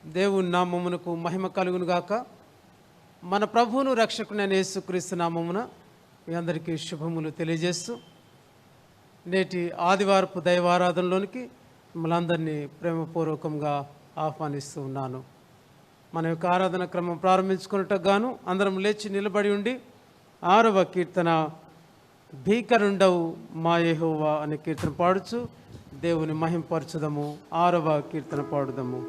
దేవుని నామమునకు మహిమ కలుగును గాక. మన ప్రభువును రక్షకునైన యేసుక్రీస్తు నామమున మీ అందరికీ శుభములు తెలియజేస్తూ నేటి ఆదివారపు దైవారాధనలోనికి మిమ్మల్ని అందరినీ ప్రేమపూర్వకంగా ఆహ్వానిస్తూ ఉన్నాను. మన యొక్క ఆరాధన క్రమం ప్రారంభించుకున్నట్టుకు గాను అందరం లేచి నిలబడి ఉండి 6వ కీర్తన భీకరుండవు మా యెహోవా అనే కీర్తన పాడుచు దేవుని మహింపరచుదము. 6వ కీర్తన పాడుదము.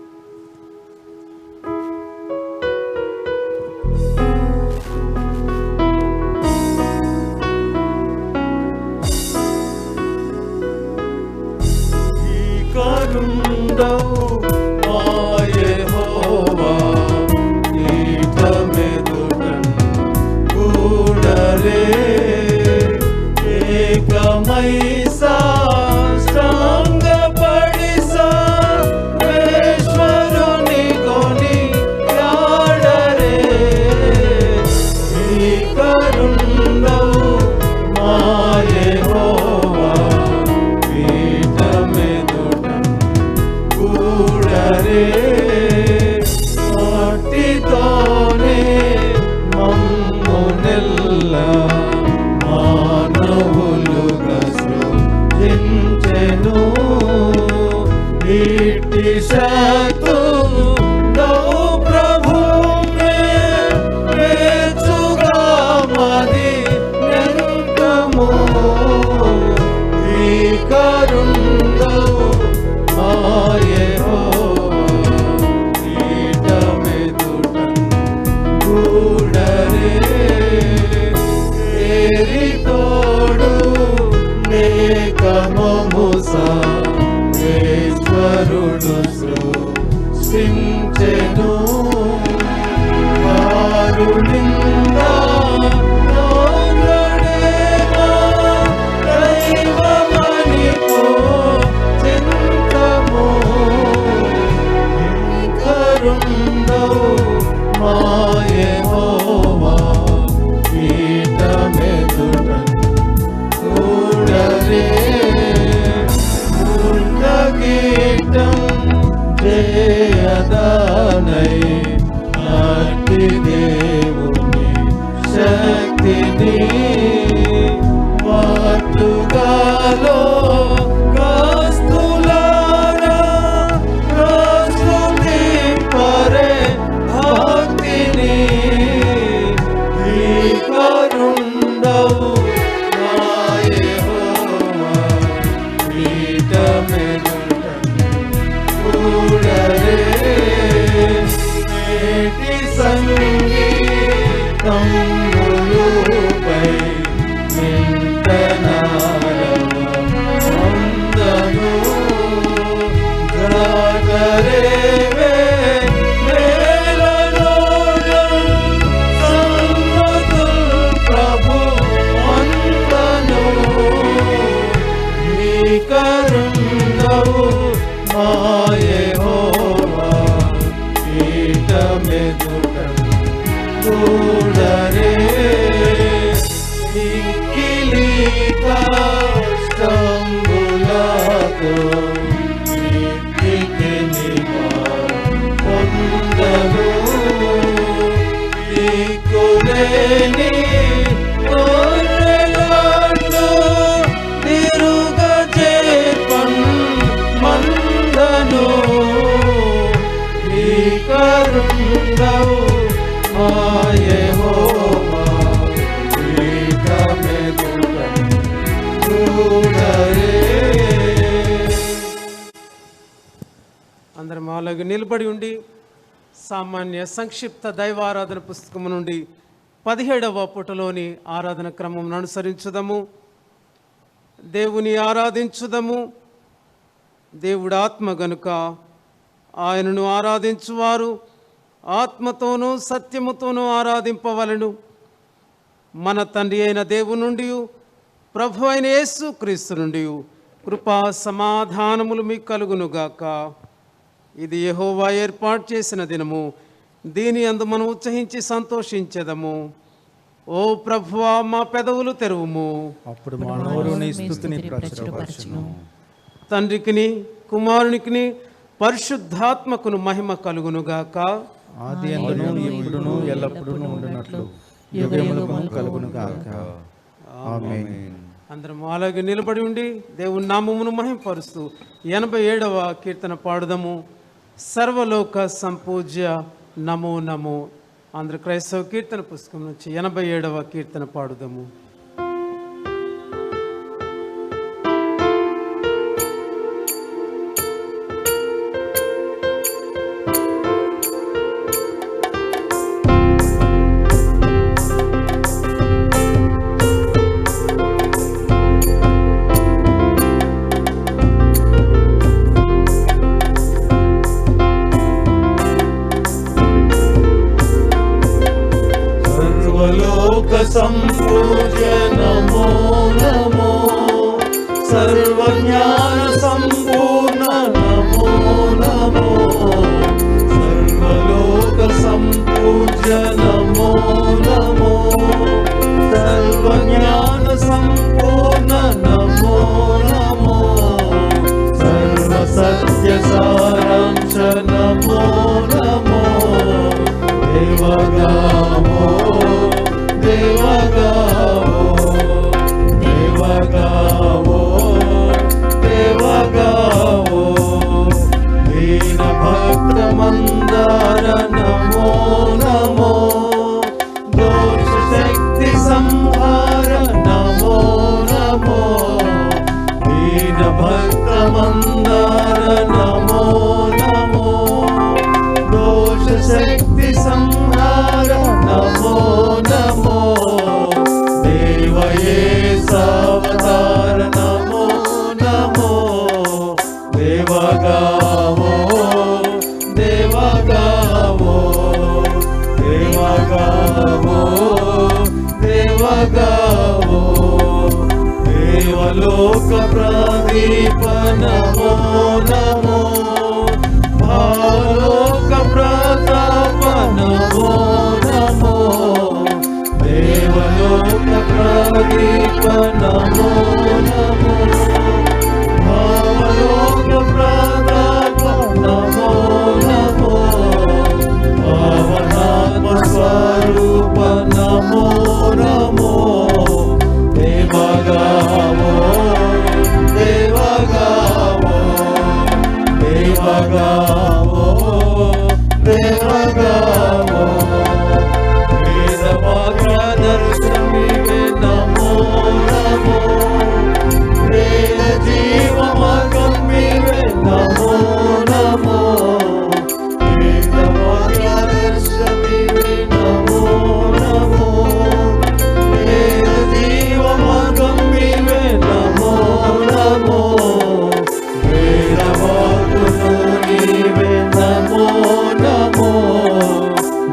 అందరం అలాగే నిలబడి ఉండి సామాన్య సంక్షిప్త దైవారాధన పుస్తకం నుండి 17వ పుటలోని ఆరాధన క్రమం అనుసరించుదము. దేవుని ఆరాధించుదము. దేవుడు ఆత్మ గనుక ఆయనను ఆరాధించువారు ఆత్మతోనూ సత్యముతోనూ ఆరాధింపవలెను. మన తండ్రి అయిన దేవుని నుండి ప్రభు అయిన యేసుక్రీస్తు నుండి కృపా సమాధానములు మీకు కలుగునుగాక. ఇది యెహోవా ఏర్పాటు చేసిన దినము. దీని యందు మనం ఉత్సహించి సంతోషించెదము. ఓ ప్రభువా, మా పెదవులు తెరువుము. అప్పుడు మా నోరు నీ స్తుతిని ప్రచురపరచును. తండ్రికిని కుమారునికిని పరిశుద్ధాత్మకును మహిమ కలుగునుగాక. ఆది అందును ఇప్పుడును ఎల్లప్పుడూ ఉండునట్లు యుగములకు కలుగునుగాక. ఆమేన్. అందరం అలాగే నిలబడి ఉండి దేవుని నామమును మహిమపరుస్తూ 87వ కీర్తన పాడుదము. సర్వలోక సంపూజ్య నమో నమో. ఆంధ్ర క్రైస్తవ కీర్తన పుస్తకం నుంచి 87వ కీర్తన పాడుదము. సంపూజ్య నమో నమో. సర్వజ్ఞాన సంపూర్ణ నమో నమో. సర్వలోక సంపూజ్య నమో నమో. సర్వజ్ఞాన సంపూర్ణ నమో నమో. సర్వ సత్య సారాంశ నమో నమో. దేవగామో దేవగావో దేవగావో దేవగావో. దీన భక్త మందార నమో నమో. దోష శక్తి సంహార నమో నమో. దీన భక్త మందార నమో నమో. దోష శక్తి సంహార నమో నమో. దేవయేసావతార నమో నమో. దేవగావో దేవగావో దేవగావో దేవగావో. దేవలోక ప్రదీప నమో నమో. భాలోక ప్రతాప నమో నమో. దేవలోక ప్రదీప నమో నమో. భావలోక ప్రతాప నమో నమో. భావనాత్మ స్వరూప నమో నమో. దేవగావో దేవగావో దేవగావో దేవగావో. వేదవాక్యదర్శమివే నమో నమో. వేద జీవమార్గమివే నమో నమో. వేదవాక్యదర్శమివే నమో నమో. వేద జీవమార్గమివే నమో నమో. వేదవాకులు నీవే నమో నమో.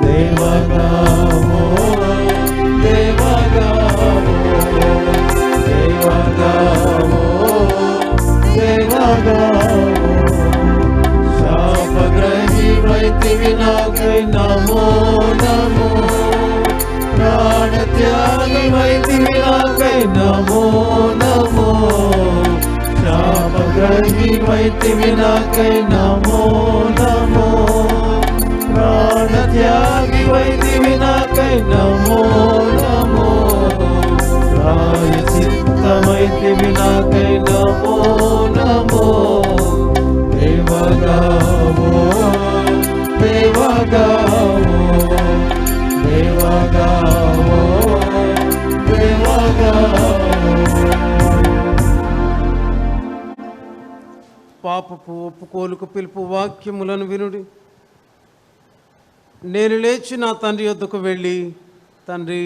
దేవగావో దేవగావో దేవగావో దేవగావో. శాపగ్రహి వైతివి నాకై నమో నమో. ప్రాణత్యాగి వైతివి నాకై నమో నమో. శాపగ్రహి వైతివి నాకై నమో నమో. ప్రాణత్యాగి వైతివి నాకై నమో నమో. ప్రాయచిత్తమైతివి నాకై నమో నమో. దేవగావో దేవగావో దేవగావో దేవగావో. పాపపు ఒప్పుకోలుకు పిలుపు వాక్యములను వినుడి. నేను లేచి నా తండ్రి యొద్దకు వెళ్ళి, తండ్రి,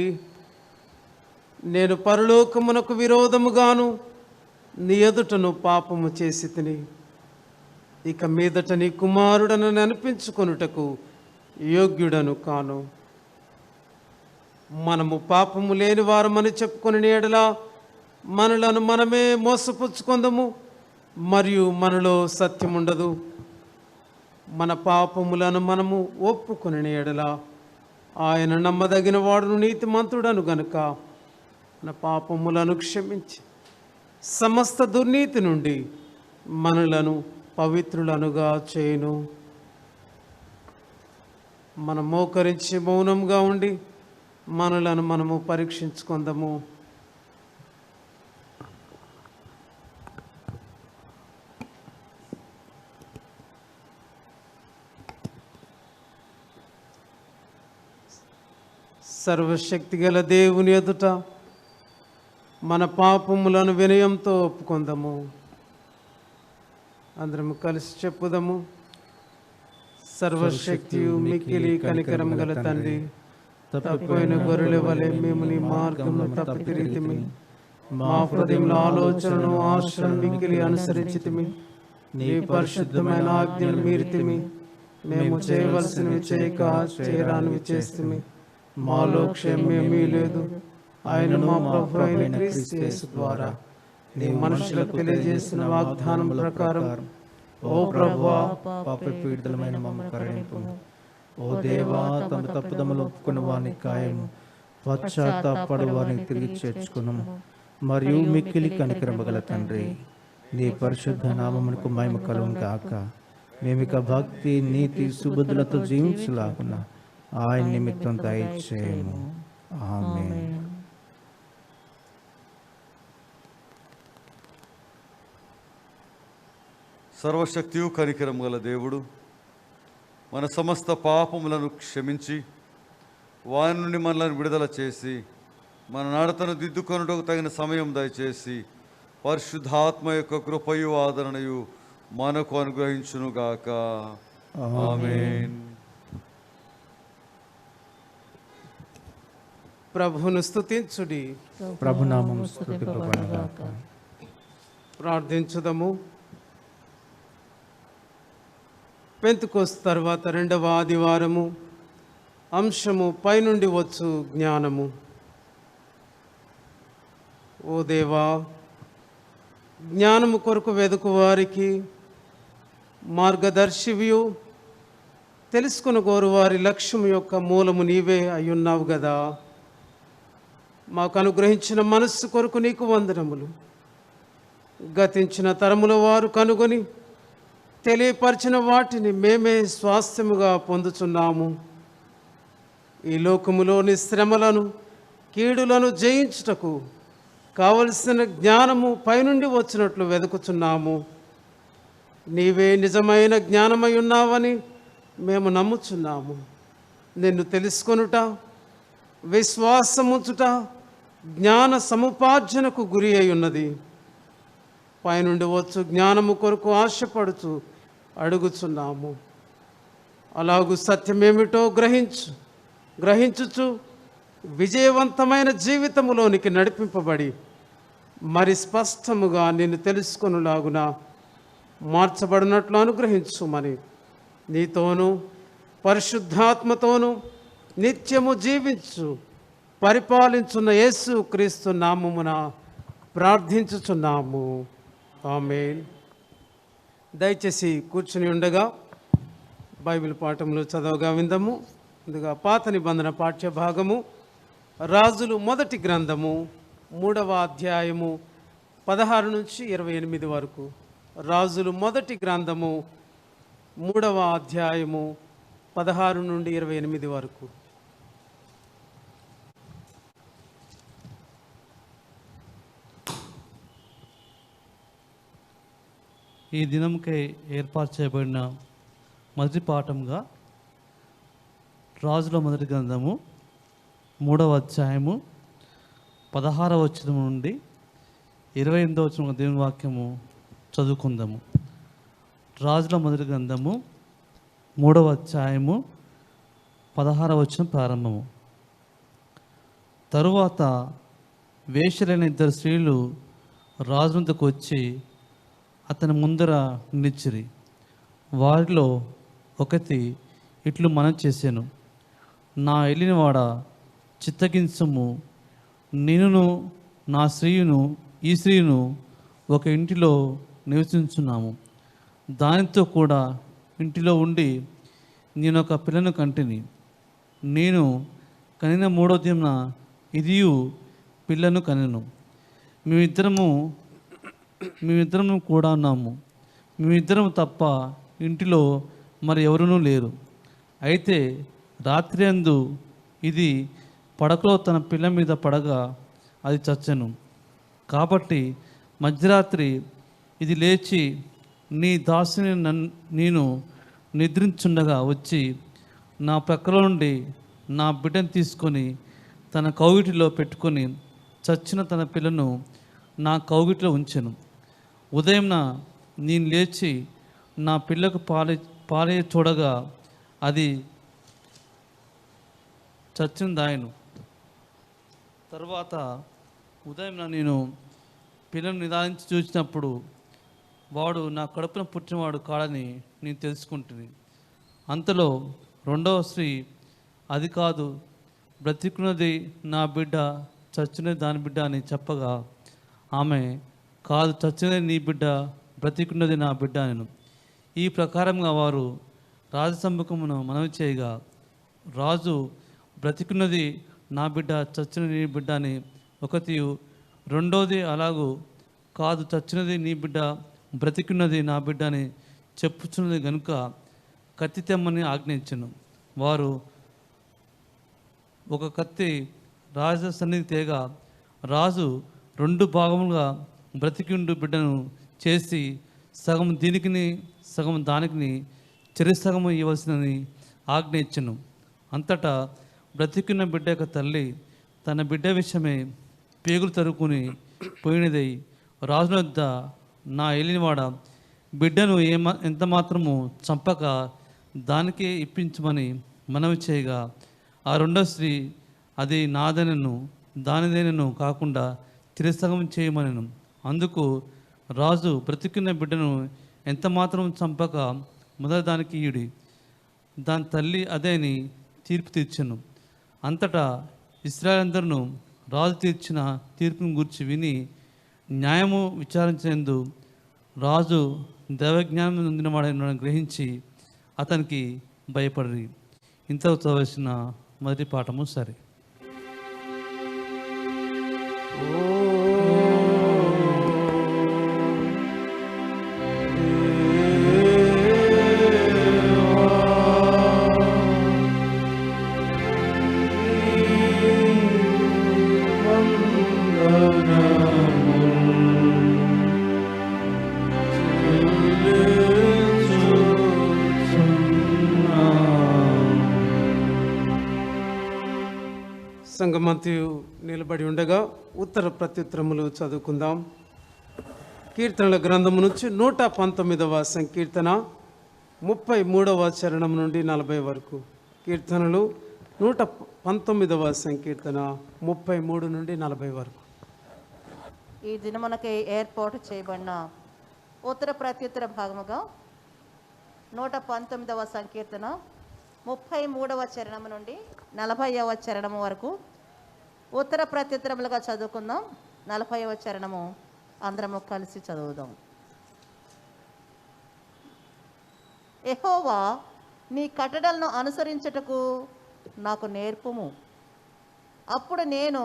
నేను పరలోకమునకు విరోధముగాను నీ ఎదుటను పాపము చేసి తిని, ఇక మీదట నీ కుమారుడను అనిపించుకొనుటకు యోగ్యుడను కాను. మనము పాపము లేని వారమని చెప్పుకొని ఎడలా మనలను మనమే మోసపుచ్చుకొందము, మరియు మనలో సత్యముండదు. మన పాపములను మనము ఒప్పుకొని ఎడల ఆయన నమ్మదగిన వాడును నీతిమంతుడను గనుక మన పాపములను క్షమించి సమస్త దుర్నీతి నుండి మనలను పవిత్రులనుగా చేయును. మనం మోకరించి మౌనంగా ఉండి మనలను మనము పరీక్షించుకుందాము. సర్వశక్తిగల దేవుని ఎదుట మన పాపములను వినయంతో ఒప్పుకుందాము. అందరము కలిసి చెప్పుదాము. సర్వశక్తియు మిక్కిలి కనికరం గల తండ్రి, తప్పిపోయిన గొర్రెల వలె మేము నీ మార్గంలో తప్పితిరిగితిమి. మా హృదయంలో ఆలోచనను ఆశలను మిక్కిలి అనుసరించితిమి. నీ పరిశుద్ధమైన ఆజ్ఞలు మీరితిమి. మేము చేయవలసినవి చేయక చేయరానివి చేస్తుమి. మాలో క్షేమమేమీ లేదు. ఆయన మా ప్రభు అయిన క్రీస్తు యేసు ద్వారా నీ మనుషులకు తెలియజేసిన వాగ్దానం ప్రకారం ఓ ప్రభువా, పాపపీడితమైన మమ్మల్ని కరుణింపుము. ఓ దేవా, తమ తప్పుదములు ఒప్పుకున్న వారిని కాయము, పశ్చాత్తాపడు వారిని తిరిగి చేర్చుకును. మరియు మిక్కిలి కనికరము గల తండ్రి, నీ పరిశుద్ధ నామమునకు మహిమ కలుగును గాక. మేమిక భక్తి, నీతి, సుబుద్ధులతో జీవించలాగున ఆయన నిమిత్తం దయచేయము. ఆమేన్. సర్వశక్తియు కనికరం గల దేవుడు మన సమస్త పాపములను క్షమించి వారి నుండి మనలను విడుదల చేసి మన నడతను దిద్దుకొనుటకు తగిన సమయం దయచేసి పరిశుద్ధాత్మ యొక్క కృపయు ఆదరణయు మనకు అనుగ్రహించునుగాక. ఆమేన్. ప్రభువును స్తుతించుడి. ప్రభునామము స్తుతింపబడుగాక. ప్రార్థించుదము. పెంతెకోస్తు తర్వాత రెండవ ఆదివారము, అంశము పైనుండి వచ్చు జ్ఞానము. ఓ దేవా, జ్ఞానము కొరకు వెదుకు వారికి మార్గదర్శివియు, తెలుసుకుని కోరు వారి లక్ష్యం యొక్క మూలము నీవే అయ్యున్నావు గదా. మాకు అనుగ్రహించిన మనస్సు కొరకు నీకు వందనములు. గతించిన తరముల వారు కనుగొని తెలియపరిచిన వాటిని మేమే స్వాస్థ్యముగా పొందుచున్నాము. ఈ లోకములోని శ్రమలను, కీడులను జయించుటకు కావలసిన జ్ఞానము పైనుండి వచ్చినట్లు వెతుకుచున్నాము. నీవే నిజమైన జ్ఞానమై ఉన్నావని మేము నమ్ముచున్నాము. నిన్ను తెలుసుకొనుట, విశ్వాసముంచుట జ్ఞాన సముపార్జనకు గురి అయి ఉన్నది. పైనుండి వచ్చు జ్ఞానము కొరకు ఆశపడుచు అడుగుచున్నాము. అలాగూ సత్యమేమిటో గ్రహించుచు విజయవంతమైన జీవితములోనికి నడిపింపబడి మరి స్పష్టముగా నిన్ను తెలుసుకొనులాగున మార్చబడినట్లు అనుగ్రహించుమని నీతోనూ పరిశుద్ధాత్మతోనూ నిత్యము జీవించు పరిపాలించున్న యేసు క్రీస్తు నామమున ప్రార్థించుచున్నాము. ఆమేన్. దయచేసి కూర్చుని ఉండగా బైబిల్ పాఠంలో చదవగా విందాము. ముందుగా పాత నిబంధన పాఠ్య భాగము, రాజులు మొదటి గ్రంథము 3వ అధ్యాయము 16 నుంచి 28 వరకు. రాజులు మొదటి గ్రంథము 3వ అధ్యాయము 16 నుండి 28 వరకు. ఈ దినంకై ఏర్పాటు చేయబడిన మొదటి పాఠంగా రాజుల మొదటి గ్రంథము 3వ అధ్యాయము 16వ వచనం నుండి 28వ వచనం దేవుని వాక్యము చదువుకుందాము. రాజుల మొదటి గ్రంథము 3వ అధ్యాయము 16వ వచనం ప్రారంభము. తరువాత వేశ్యలైన 2 స్త్రీలు రాజునందుకు వచ్చి అతని ముందర నిలిచిరి. వారిలో ఒకటి ఇట్లు మనం చేశాను, నా ఏలినవాడ చిత్తగించము, నేనును నా స్త్రీయును ఈ స్త్రీను ఒక ఇంటిలో నివసించున్నాము. దానితో కూడా ఇంటిలో ఉండి నేను ఒక పిల్లను కంటిని. నేను కనిన 3వ దినమున ఇదియు పిల్లను కనెను. మేమిద్దరము కూడా ఉన్నాము. మేమిద్దరం తప్ప ఇంటిలో మరి ఎవరునూ లేరు. అయితే రాత్రి అందు ఇది పడకలో తన పిల్ల మీద పడగా అది చచ్చెను. కాబట్టి మధ్యరాత్రి ఇది లేచి నీ దాసుని నేను నిద్రించుండగా వచ్చి నా ప్రక్కలో నుండి నా బిడ్డను తీసుకొని తన కౌగిటిలో పెట్టుకొని చచ్చిన తన పిల్లను నా కౌగిటిలో ఉంచెను. ఉదయంన నేను లేచి నా పిల్లకు పాలే చూడగా అది చచ్చిన దాయను. తర్వాత ఉదయం నేను పిల్లను నిదానించి చూసినప్పుడు వాడు నా కడుపున పుట్టినవాడు కాడని నేను తెలుసుకుంటుంది. అంతలో రెండవ స్త్రీ అది కాదు, బ్రతికున్నది నా బిడ్డ, చచ్చినది దాని బిడ్డ అని చెప్పగా ఆమె కాదు, చచ్చినది నీ బిడ్డ, బ్రతికున్నది నా బిడ్డ నేను. ఈ ప్రకారంగా వారు రాజసమ్ముఖమును మనవి చేయగా రాజు బ్రతికున్నది నా బిడ్డ, చచ్చినది నీ బిడ్డ అని ఒకటి, రెండోది అలాగూ కాదు, చచ్చినది నీ బిడ్డ, బ్రతికున్నది నా బిడ్డ అని చెప్పుచున్నది గనుక కత్తి తెమ్మని ఆజ్ఞయించను. వారు ఒక కత్తి రాజు సన్నిధి తేగా రాజు 2 భాగములుగా బ్రతికిండు బిడ్డను చేసి సగం దీనికిని సగం దానికిని చెరిసగము ఇవ్వవలసిందని ఆజ్ఞ ఇచ్చెను. అంతటా బ్రతికిన బిడ్డ యొక్క తల్లి తన బిడ్డ విషయమై పేగులు తరుకుని పోయినదై రాజుల వద్ద, నా ఏలినవాడ, బిడ్డను ఎంత మాత్రము చంపక దానికే ఇప్పించమని మనవి చేయగా ఆ రెండో స్త్రీ అది నాదనను దానిదేనను కాకుండా తిరస్సగం చేయమనను. అందుకు రాజు బ్రతికిన బిడ్డను ఎంత మాత్రం చంపక మొదటి దానికి ఈడి దాని తల్లి అదే అని తీర్పు తీర్చెను. అంతటా ఇశ్రాయేలందరూ రాజు తీర్చిన తీర్పును గురించి విని న్యాయము విచారించేందు రాజు దైవజ్ఞానం నొందినవాడని గ్రహించి అతనికి భయపడి. ఇంతకు చదవలసిన మొదటి పాఠము సరే. సంగమంతయు నిలబడి ఉండగా ఉత్తర ప్రత్యుత్తరములు చదువుకుందాం. కీర్తనల గ్రంథము నుంచి 119వ సంకీర్తన 33వ చరణం నుండి 40 వరకు. కీర్తనలు 119వ సంకీర్తన 33 నుండి 40 వరకు. ఈ దినమునకై ఏర్పాటు చేయబడిన ఉత్తర ప్రత్యుత్తర భాగముగా 119వ సంకీర్తన 33వ చరణం నుండి 40వ చరణము వరకు ఉత్తర ప్రత్యుత్తరములుగా చదువుకుందాం. 40వ చరణము అందరము కలిసి చదువుదాం. యెహోవా, నీ కట్టడలను అనుసరించుటకు నాకు నేర్పుము, అప్పుడు నేను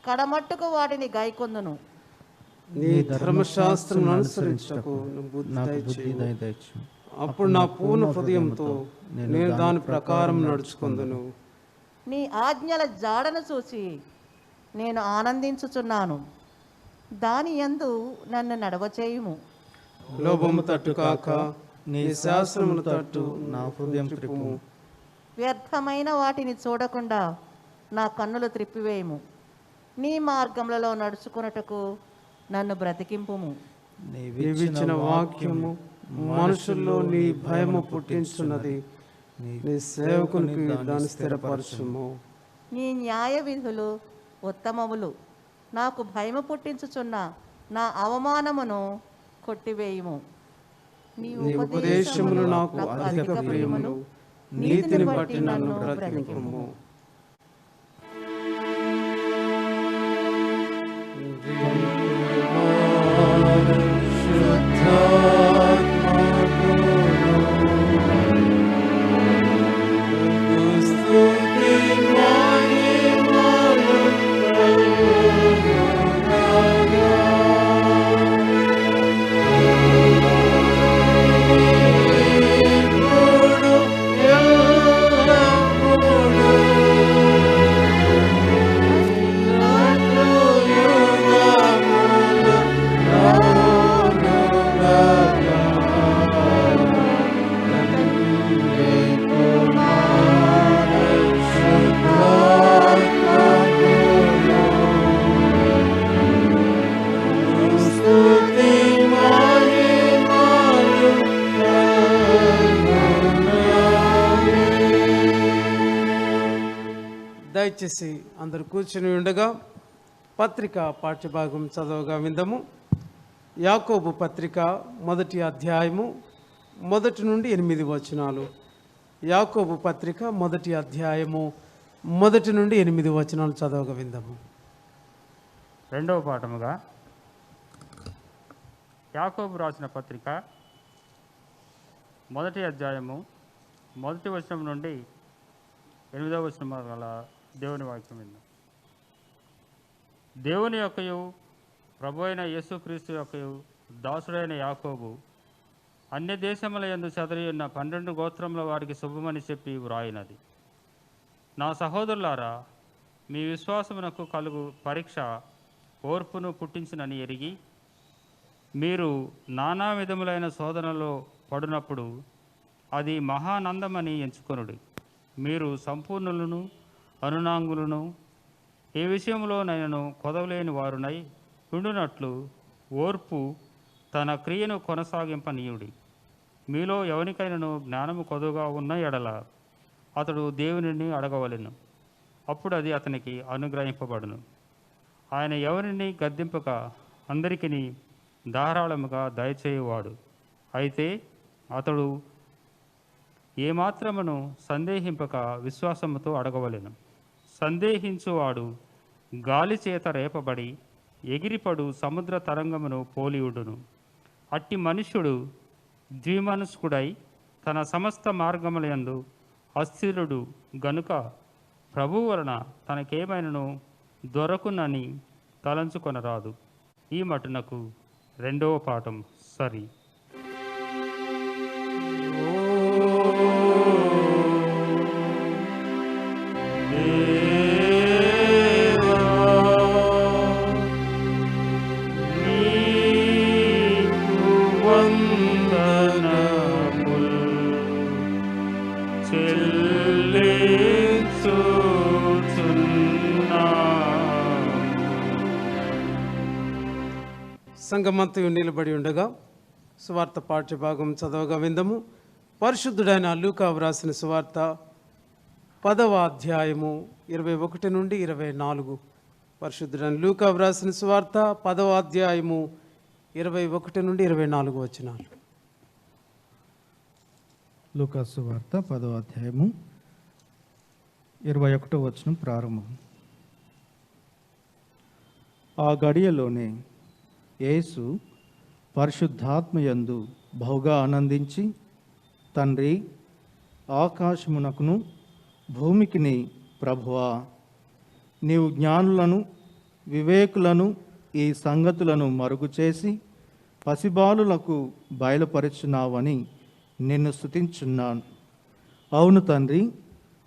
కడమట్టుకు వాటిని గైకొందును. నీ ధర్మశాస్త్రం అనుసరించుటకు బుద్ధి దయచేయు. అప్పుడు నా పూర్ణ హృదయంతో నేను దాని ప్రకారం నడుచుకొందును. నీ ఆజ్ఞల జాడను చూసి నేను ఆనందించుచున్నాను, దాని యందు నన్ను నడవచేయుము. లోభము తట్టు కాక నీ శాస్త్రమును తట్టు నా హృదయం త్రిప్పుము. వ్యర్థమైన వాటిని చూడకుండా నా కన్నులు త్రిప్పివేయము. నీ మార్గములలో నడుచుకొనుటకు నన్ను బ్రతికింపుము. నీవిచ్చిన వాక్యము మనుషుల్లో నీ భయము పుట్టించున్నది. నీ సేవకునికి దాన్ని స్థిరపరచుము. నీ న్యాయ విధులు ఉత్తమములు. నాకు భయము పుట్టించుచున్న నా అవమానమును కొట్టివేయుము. నీ ఉపదేశములు నాకు అధిక ప్రియములు. నీతిని బట్టి నన్ను బ్రతికింపుము. దయచేసి అందరు కూర్చుని ఉండగా పత్రిక పాఠ్యభాగం చదవగా విందము. యాకోబు పత్రిక 1వ అధ్యాయము 1 నుండి 8 వచనాలు. యాకోబు పత్రిక 1వ అధ్యాయము 1 నుండి 8 వచనాలు చదవగా విందము. రెండవ పాఠముగా యాకోబు రాసిన పత్రిక 1వ అధ్యాయము 1వ వచనం నుండి 8వ వచనం గల దేవుని వాక్యం విందాం. దేవుని యొక్కయు ప్రభు అయిన యేసుక్రీస్తు యొక్కయు దాసుడైన యాకోబు అన్య దేశముల యందు చెదరి ఉన్న 12 గోత్రముల వారికి శుభమని చెప్పి వ్రాయినది. నా సహోదరులారా, మీ విశ్వాసమునకు కలుగు పరీక్ష ఓర్పును పుట్టించునని ఎరిగి మీరు నానా విధములైన శోధనలో పడినప్పుడు అది మహానందమని ఎంచుకొనుడి. మీరు సంపూర్ణులను అనునాంగులను ఏ విషయంలోనైనను కొదవలేని వారునై ఉండునట్లు ఓర్పు తన క్రియను కొనసాగింపనీయుడి. మీలో ఎవరికైనాను జ్ఞానము కొదువుగా ఉన్న ఎడల అతడు దేవునిని అడగవలెను, అప్పుడు అది అతనికి అనుగ్రహింపబడును. ఆయన ఎవరిని గద్దింపక అందరికీ ధారాళముగా దయచేయువాడు. అయితే అతడు ఏమాత్రమును సందేహింపక విశ్వాసముతో అడగవలెను. సందేహించువాడు గాలి చేత రేపబడి ఎగిరిపడు సముద్ర తరంగమును పోలియుడును. అట్టి మనుష్యుడు ద్విమనస్కుడై తన సమస్త మార్గములందు అస్థిరుడు గనుక ప్రభువు వలన తనకేమైనను దొరకునని తలంచుకొనరాదు. ఈ మటునకు రెండవ పాఠం సరి. సంగమంతయు నిలబడి ఉండగా సువార్త పాఠ్యభాగం చదవగా విందము. పరిశుద్ధుడైన లూకా వ్రాసిన సువార్త 10వ అధ్యాయము 21 నుండి 24. పరిశుద్ధుడైన లూకా వ్రాసిన సువార్త 10వ అధ్యాయము 21 నుండి 24 వచనాలు. లూకా సువార్త 10వ అధ్యాయము 21వ వచనం ప్రారంభం. ఆ గడియలోనే యేసు పరిశుద్ధాత్మయందు బహుగా ఆనందించి, తండ్రి, ఆకాశమునకును భూమికిని ప్రభువా, నీవు జ్ఞానులను వివేకులను ఈ సంగతులను మరుగు చేసి పసిబాలులకు బయలుపరుచున్నావని నిన్ను స్తుతించున్నాను. అవును తండ్రి,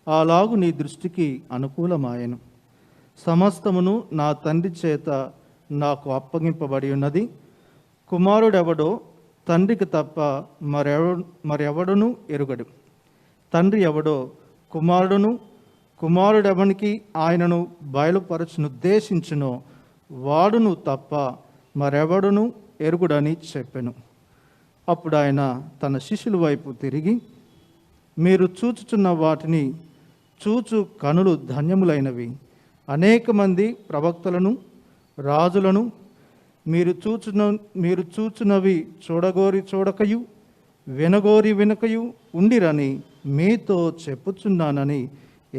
అలాగు నీ దృష్టికి అనుకూలమాయను. సమస్తమును నా తండ్రి చేత నాకు అప్పగింపబడి ఉన్నది. కుమారుడెవడో తండ్రికి తప్ప మరెవడును ఎరుగడు. తండ్రి ఎవడో కుమారుడును, కుమారుడెవనికి ఆయనను బయలుపరచునుద్దేశించునో వాడును తప్ప మరెవడును ఎరుగుడని చెప్పెను. అప్పుడు ఆయన తన శిష్యుల వైపు తిరిగి, మీరు చూచుచున్న వాటిని చూచు కనులు ధన్యములైనవి. అనేక మంది ప్రవక్తలను రాజులను మీరు చూచునవి చూడగోరి చూడకయు వినగోరి వినకయు ఉండిరని మీతో చెప్పుచున్నానని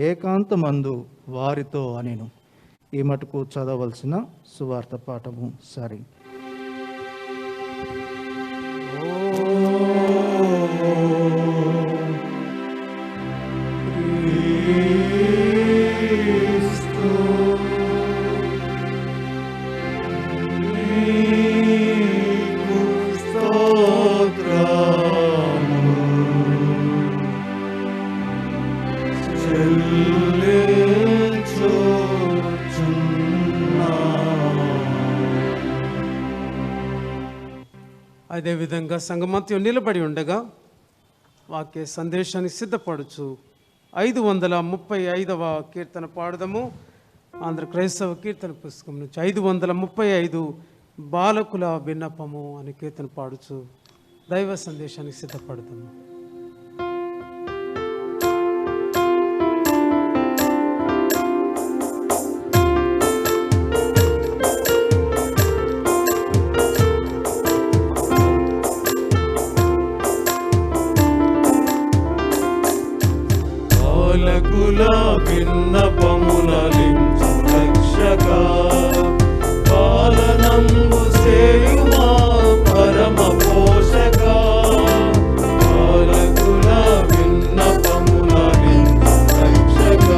ఏకాంతమందు వారితో అనెను. ఈ మటుకు చదవలసిన సువార్త పాఠము సరి. అదేవిధంగా సంగమంతయు నిలబడి ఉండగా వాక్య సందేశానికి సిద్ధపడుచు 535వ కీర్తన పాడదము. ఆంధ్ర క్రైస్తవ కీర్తన పుస్తకం నుంచి 535 బాలకుల విన్నపము అనే కీర్తన పాడుచు దైవ సందేశానికి సిద్ధపడతాము. బాలకుల విన్నపములలించు రక్షక పాలనంబు సేయుమా పరమ పోషక బాలకుల విన్నపములలించు రక్షక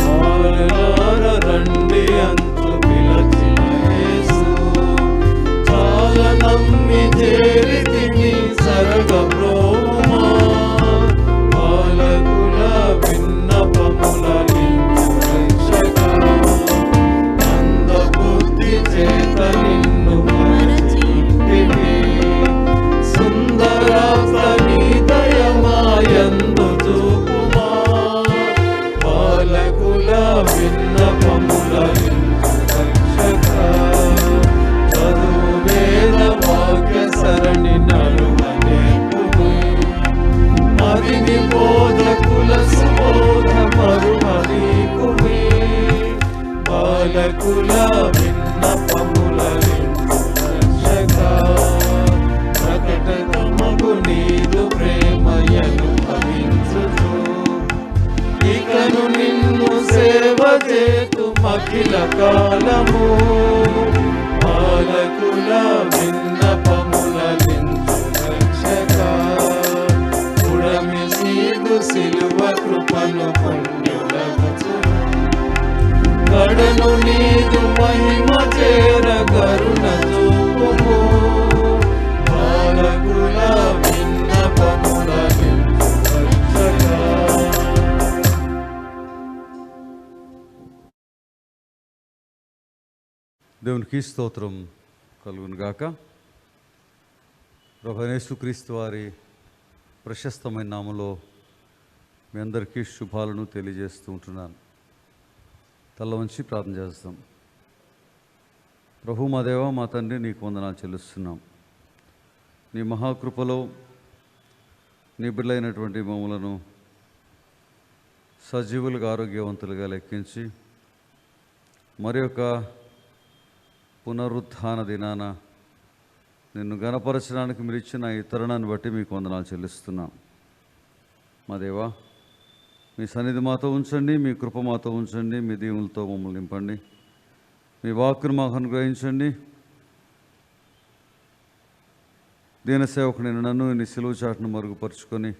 బాలలార రండి అంటూ పిలచిన యేసు చాలా నమ్మి చేరితిని సరగ బ్రోమా బాలకుల విన్నపములలించు రక్షక అందబుద్ధి చేత నిన్ను మరచితిని సుందరాస్త నీ దయమాయందు చూపుమా బాలకుల విన్నపములలించు రక్షక చదువు వేద వాక్య సరణి నడువనేకుమి మరిని బోధకుల సుబోధ మరువనీకుమి బాలకుల విన్నపములలించు రక్షక ప్రకటమగు నీదు ప్రేమయను భవించుచు ఇకను నిన్ను సేవ చేతు అఖిల కాలము బాలకుల విన్నపములలించు రక్షక పుడమి సీదు సిలువ కృపను పుణ్యులగుచు కడను నీదు మహిమ చేర కరుణ చూపుము బాలకుల విన్నపములలించు రక్షక. దేవునికి స్తోత్రం కలుగును గాక. ప్రభువైన యేసుక్రీస్తు వారి ప్రశస్తమైన నామములో మీ అందరికీ శుభాలను తెలియజేస్తూ ఉంటున్నాను. తల వంచి ప్రార్థన చేస్తాం. ప్రభు మా దేవ మా తండ్రి నీకు వందనాలు చెల్లిస్తున్నాం. నీ మహాకృపలో నీ బిడ్డలైనటువంటి మమ్మలను సజీవులుగా ఆరోగ్యవంతులుగా లెక్కించి మరి యొక్క పునరుత్థాన దినాన నిన్ను గణపరచడానికి మీరు ఇచ్చిన ఈ తరుణాన్ని బట్టి మీకు వందనాలు చెల్లిస్తున్నాం. మా దేవా మీ సన్నిధి మాతో ఉంచండి, మీ కృప మాతో ఉంచండి, మీ దీవులతో మమ్మల్ని నింపండి, మీ వాక్కును మాకు అనుగ్రహించండి. దీన సేవకుని నన్ను నీ సిలువ చాటును మరుగుపరుచుకొని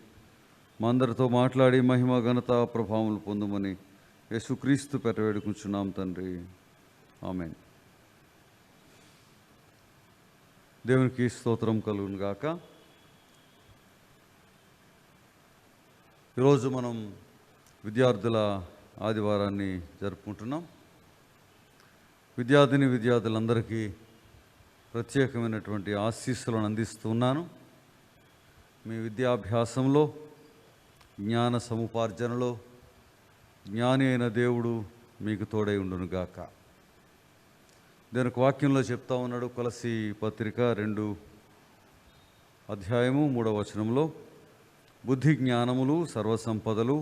మా అందరితో మాట్లాడి మహిమ ఘనత ప్రభావములు పొందమని యేసుక్రీస్తు పేర వేడుకుంటున్నాం తండ్రి, ఆమేన్. దేవునికి స్తోత్రం కలుగును గాక. ఈరోజు మనం విద్యార్థుల ఆదివారాన్ని జరుపుకుంటున్నాం. విద్యార్థులందరికీ ప్రత్యేకమైనటువంటి ఆశీస్సులను అందిస్తున్నాను. మీ విద్యాభ్యాసంలో, జ్ఞాన సముపార్జనలో జ్ఞాని అయిన దేవుడు మీకు తోడై ఉండును గాక. దీనికి వాక్యంలో చెప్తా ఉన్నాడు. కొలసీ పత్రిక 2:3 బుద్ధి జ్ఞానములు సర్వసంపదలు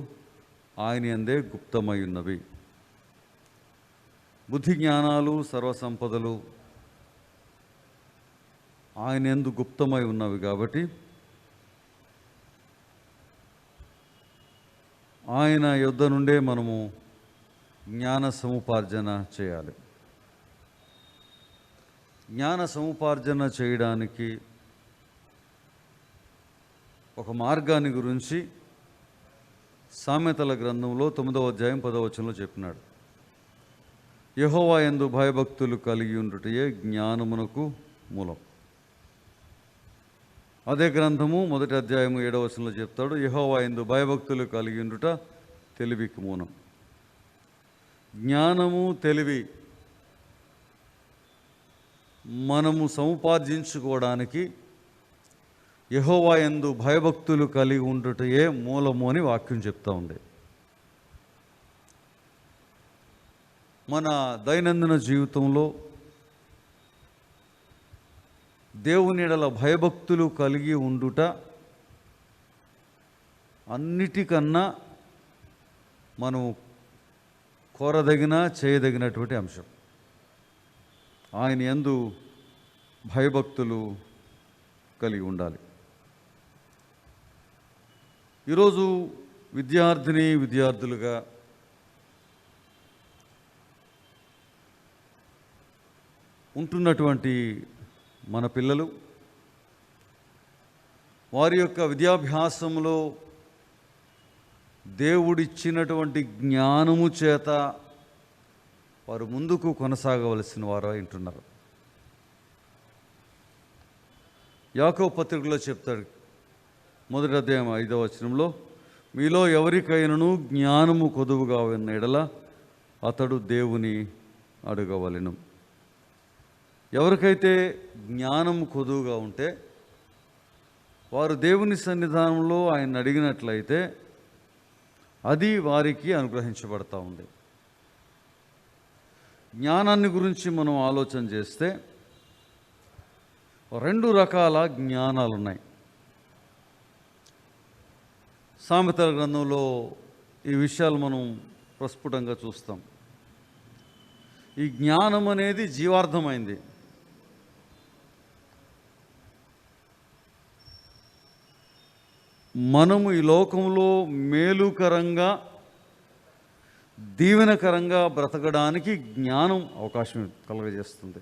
ఆయన యందే గుప్తమై ఉన్నవి. బుద్ధి జ్ఞానాలు సర్వసంపదలు ఆయన యందు గుప్తమై ఉన్నవి కాబట్టి ఆయన యొద్ద నుండే మనము జ్ఞాన సముపార్జన చేయాలి. జ్ఞాన సముపార్జన చేయడానికి ఒక మార్గాన్ని గురించి సామెతల గ్రంథంలో 9వ అధ్యాయం 10వ వచనంలో చెప్పినాడు. యెహోవా యందు భయభక్తులు కలిగి ఉండుటయే జ్ఞానమునకు మూలం. అదే గ్రంథము 1వ అధ్యాయము 7వ వచనంలో చెప్తాడు, యెహోవా యందు భయభక్తులు కలిగి ఉండుట తెలివికి మూలం. జ్ఞానము తెలివి మనము సముపార్జించుకోవడానికి యెహోవా యందు భయభక్తులు కలిగి ఉండుటయే మూలము అని వాక్యం చెప్తా ఉంది. మన దైనందిన జీవితంలో దేవుని యెడల భయభక్తులు కలిగి ఉండుట అన్నిటికన్నా మనం కోరదగిన చేయదగినటువంటి అంశం. ఆయన యందు భయభక్తులు కలిగి ఉండాలి. ఈరోజు విద్యార్థులుగా ఉంటున్నటువంటి మన పిల్లలు వారి యొక్క విద్యాభ్యాసంలో దేవుడిచ్చినటువంటి జ్ఞానము చేత వారు ముందుకు కొనసాగవలసిన వారు అంటున్నారు. యాకోబు పత్రికలో చెప్తాడు, 1వ అధ్యాయం 5వ వచనంలో, మీలో ఎవరికైనను జ్ఞానము కొదువుగా ఉన్న ఎడల అతడు దేవుని అడగవలెను. ఎవరికైతే జ్ఞానము కొదువుగా ఉంటే వారు దేవుని సన్నిధానంలో ఆయన అడిగినట్లయితే అది వారికి అనుగ్రహించబడతా ఉంది. జ్ఞానాన్ని గురించి మనం ఆలోచన చేస్తే 2 రకాల జ్ఞానాలు ఉన్నాయి. సామెతల గ్రంథంలో ఈ విషయాలు మనం ప్రస్ఫుటంగా చూస్తాం. ఈ జ్ఞానం అనేది జీవార్థమైంది. మనము ఈ లోకంలో మేలుకరంగా దీవెనకరంగా బ్రతకడానికి జ్ఞానం అవకాశం కలుగజేస్తుంది.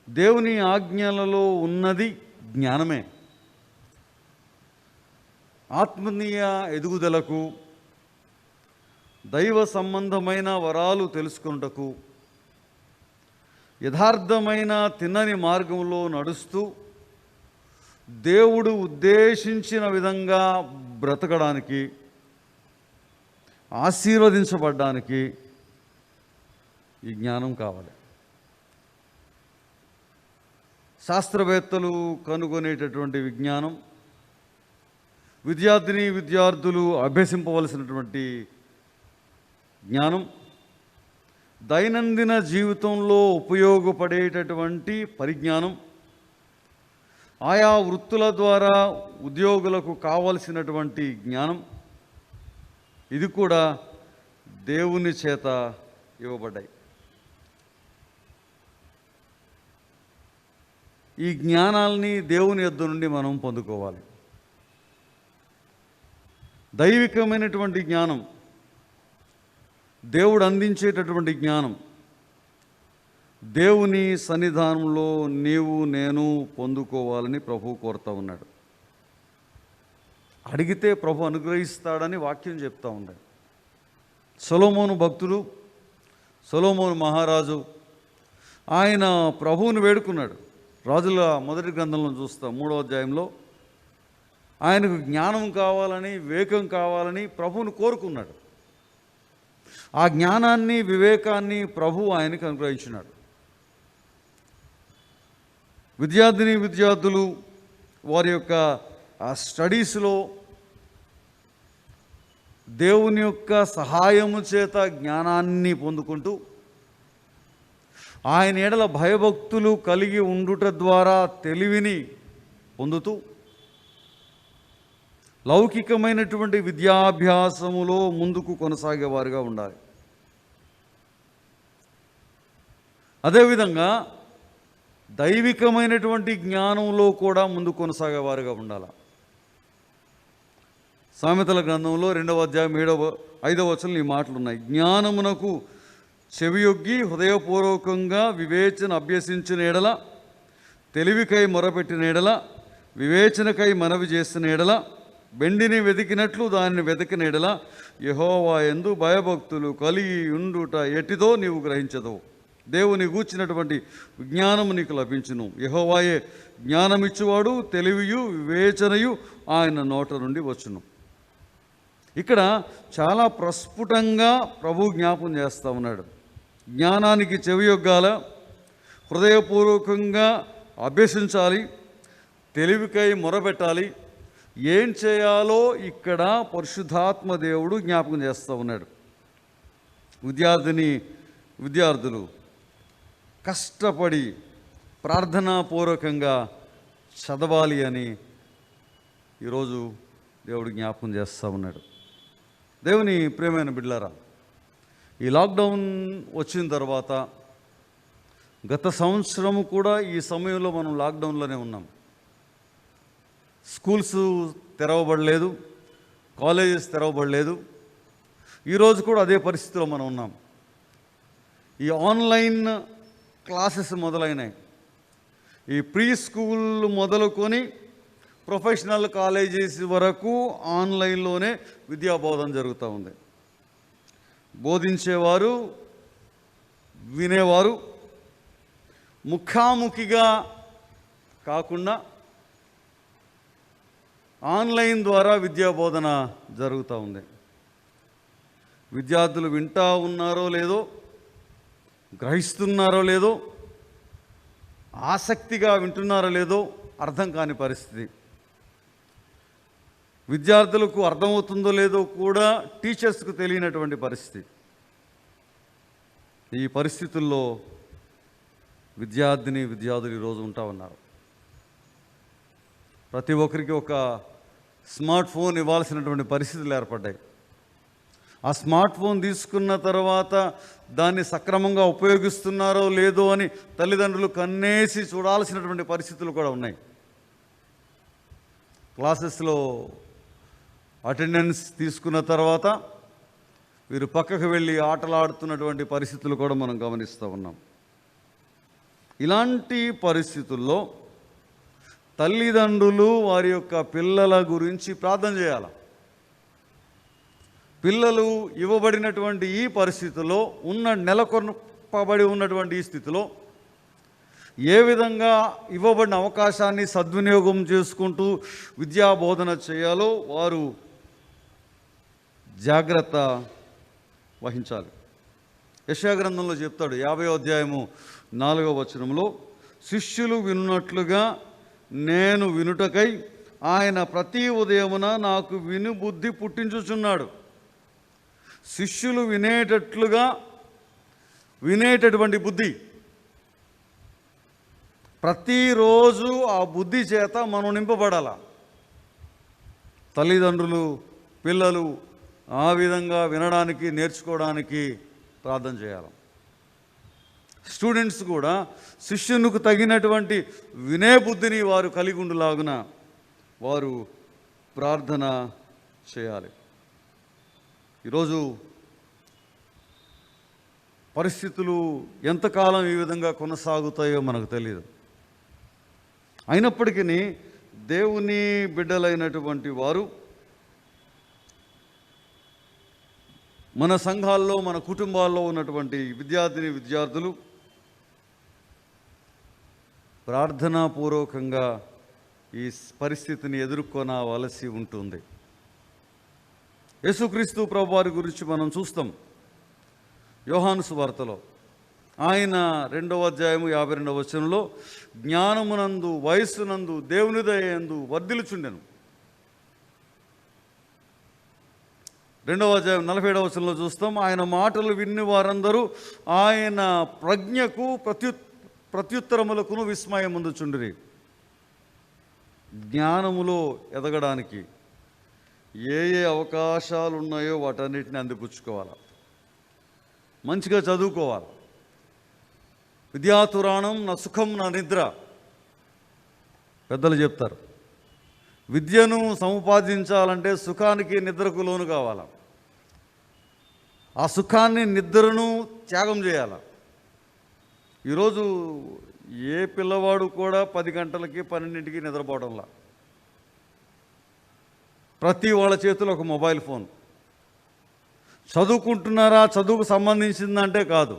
దేవుని ఆజ్ఞలలో ఉన్నది జ్ఞానమే. ఆత్మీయ ఎదుగుదలకు, దైవ సంబంధమైన వరాలు తెలుసుకొనుటకు, యథార్థమైన తిన్నని మార్గంలో నడుస్తూ దేవుడు ఉద్దేశించిన విధంగా బ్రతకడానికి, ఆశీర్వదించబడ్డానికి ఈ జ్ఞానం కావాలి. శాస్త్రవేత్తలు కనుగొనేటటువంటి విజ్ఞానం, విద్యార్థులు అభ్యసింపవలసినటువంటి జ్ఞానం, దైనందిన జీవితంలో ఉపయోగపడేటటువంటి పరిజ్ఞానం, ఆయా వృత్తుల ద్వారా ఉద్యోగులకు కావలసినటువంటి జ్ఞానం, ఇది కూడా దేవుని చేత ఇవ్వబడ్డాయి. ఈ జ్ఞానాల్ని దేవుని యొద్ద నుండి మనం పొందుకోవాలి. దైవికమైనటువంటి జ్ఞానం, దేవుడు అందించేటటువంటి జ్ఞానం, దేవుని సన్నిధానంలో నీవు నేను పొందుకోవాలని ప్రభువు కోరుతూ ఉన్నాడు. అడిగితే ప్రభు అనుగ్రహిస్తాడని వాక్యం చెప్తూ ఉన్నాడు. సొలొమోను భక్తుడు, సొలొమోను మహారాజు, ఆయన ప్రభువుని వేడుకున్నాడు. రాజుల మొదటి గ్రంథంలో చూస్తాం 3వ అధ్యాయంలో ఆయనకు జ్ఞానం కావాలని, వివేకం కావాలని ప్రభువును కోరుకున్నాడు. ఆ జ్ఞానాన్ని, వివేకాన్ని ప్రభువు ఆయనకు అనుగ్రహించినాడు. విద్యార్థులు వారి యొక్క ఆ స్టడీస్లో దేవుని యొక్క సహాయము చేత జ్ఞానాన్ని పొందుకుంటూ, ఆయన ఎడల భయభక్తులు కలిగి ఉండుట ద్వారా తెలివిని పొందుతూ, లౌకికమైనటువంటి విద్యాభ్యాసములో ముందుకు కొనసాగేవారుగా ఉండాలి. అదేవిధంగా దైవికమైనటువంటి జ్ఞానంలో కూడా ముందుకు కొనసాగేవారుగా ఉండాలి. సామెతల గ్రంథంలో 2వ అధ్యాయం 5వ వచనంలో ఈ మాటలు ఉన్నాయి. జ్ఞానమునకు చెవియొగ్గి హృదయపూర్వకంగా వివేచన అభ్యసించిన ఎడల, తెలివికై మొరపెట్టిన ఎడల, వివేచనకై మనవి చేసిన ఎడల, బెండిని వెతికినట్లు దానిని వెతికిన ఎడల, యెహోవా యందు భయభక్తులు కలిగి ఉండుట ఎటిదో నీవు గ్రహించదవు. దేవుని గూర్చినటువంటి విజ్ఞానము నీకు లభించును. యెహోవాయే జ్ఞానమిచ్చువాడు, తెలివియు వివేచనయు ఆయన నోట నుండి వచ్చును. ఇక్కడ చాలా ప్రస్ఫుటంగా ప్రభు జ్ఞాపం చేస్తూ ఉన్నాడు. జ్ఞానానికి చెవియొగ్గాల, హృదయపూర్వకంగా అభ్యసించాలి, తెలివికై మొరపెట్టాలి. ఏం చేయాలో ఇక్కడ పరిశుద్ధాత్మ దేవుడు జ్ఞాపకం చేస్తూ ఉన్నాడు. విద్యార్థులు కష్టపడి ప్రార్థనాపూర్వకంగా చదవాలి అని ఈరోజు దేవుడు జ్ఞాపకం చేస్తూ ఉన్నాడు. దేవుని ప్రియమైన బిడ్డలారా, ఈ లాక్డౌన్ వచ్చిన తర్వాత గత సంవత్సరము కూడా ఈ సమయంలో మనం లాక్డౌన్లోనే ఉన్నాం. స్కూల్స్ తెరవబడలేదు, కాలేజెస్ తెరవబడలేదు. ఈరోజు కూడా అదే పరిస్థితిలో మనం ఉన్నాం. ఈ ఆన్లైన్ క్లాసెస్ మొదలైనాయి. ఈ ప్రీ స్కూల్ మొదలుకొని ప్రొఫెషనల్ కాలేజెస్ వరకు ఆన్లైన్లోనే విద్యాబోధన జరుగుతూ ఉంది. బోధించేవారు, వినేవారు ముఖాముఖిగా కాకుండా ఆన్లైన్ ద్వారా విద్యాబోధన జరుగుతూ ఉంది. విద్యార్థులు వింటూ ఉన్నారో లేదో, గ్రహిస్తున్నారో లేదో, ఆసక్తిగా వింటున్నారో లేదో అర్థం కాని పరిస్థితి. విద్యార్థులకు అర్థమవుతుందో లేదో కూడా టీచర్స్కు తెలియనటువంటి పరిస్థితి. ఈ పరిస్థితుల్లో విద్యార్థులు ఈరోజు ఉంటా ఉన్నారు. ప్రతి ఒక్కరికి ఒక స్మార్ట్ ఫోన్ ఇవ్వాల్సినటువంటి పరిస్థితులు ఏర్పడ్డాయి. ఆ స్మార్ట్ ఫోన్ తీసుకున్న తర్వాత దాన్ని సక్రమంగా ఉపయోగిస్తున్నారో లేదో అని తల్లిదండ్రులు కన్నేసి చూడాల్సినటువంటి పరిస్థితులు కూడా ఉన్నాయి. క్లాసెస్లో అటెండెన్స్ తీసుకున్న తర్వాత వీరు పక్కకు వెళ్ళి ఆటలాడుతున్నటువంటి పరిస్థితులు కూడా మనం గమనిస్తూ ఉన్నాం. ఇలాంటి పరిస్థితుల్లో తల్లిదండ్రులు వారి యొక్క పిల్లల గురించి ప్రార్థన చేయాలి. పిల్లలు ఇవ్వబడినటువంటి ఈ పరిస్థితిలో నెలకొల్పబడి ఉన్నటువంటి ఈ స్థితిలో ఏ విధంగా ఇవ్వబడిన అవకాశాన్ని సద్వినియోగం చేసుకుంటూ విద్యాబోధన చేయాలో వారు జాగ్రత్త వహించాలి. యెషయా గ్రంథంలో చెప్తాడు 50వ అధ్యాయము 4వ వచనంలో, శిష్యులు వినున్నట్లుగా నేను వినుటకై ఆయన ప్రతి ఉదయమున నాకు వినుబుద్ధి పుట్టించుచున్నాడు. శిష్యులు వినేటటువంటి బుద్ధి, ప్రతిరోజు ఆ బుద్ధి చేత మనం నింపబడాల. తల్లిదండ్రులు, పిల్లలు ఆ విధంగా వినడానికి, నేర్చుకోవడానికి ప్రార్థన చేయాలి. స్టూడెంట్స్ కూడా శిష్యునికి తగినటువంటి వినే బుద్ధిని వారు కలిగి ఉండులాగున వారు ప్రార్థన చేయాలి. ఈరోజు పరిస్థితులు ఎంతకాలం ఈ విధంగా కొనసాగుతాయో మనకు తెలియదు. అయినప్పటికీ దేవుని బిడ్డలైనటువంటి వారు మన సంఘాల్లో, మన కుటుంబాల్లో ఉన్నటువంటి విద్యార్థులు ప్రార్థనాపూర్వకంగా ఈ పరిస్థితిని ఎదుర్కొనవలసి ఉంటుంది. యేసుక్రీస్తు ప్రభువారి గురించి మనం చూస్తాం యోహాను సువార్తలో. ఆయన 2వ అధ్యాయము 52వ వచనంలో, జ్ఞానమునందు వయస్సునందు దేవుని దయందు వర్ధిల్లుచుండెను. 2వ అధ్యాయం 47వ వచనంలో చూస్తాం, ఆయన మాటలు విని వారందరూ ఆయన ప్రజ్ఞకు ప్రత్యుత్తరములకును విస్మయం పొందుచుండిరి. జ్ఞానములో ఎదగడానికి ఏ అవకాశాలు ఉన్నాయో వాటన్నిటిని అందిపుచ్చుకోవాలి. మంచిగా చదువుకోవాలి. విద్యాతురాణం నా సుఖం నా నిద్ర పెద్దలు చెప్తారు. విద్యను సముపార్జించాలంటే సుఖానికి నిద్రకు లోను కావాలి. ఆ సుఖాన్ని, నిద్రను త్యాగం చేయాలి. ఈరోజు ఏ పిల్లవాడు కూడా 10 గంటలకి 12ంటికి నిద్రపోవడంలా. ప్రతి వాళ్ళ చేతిలో ఒక మొబైల్ ఫోన్. చదువుకుంటున్నారా, చదువుకు సంబంధించిందంటే కాదు,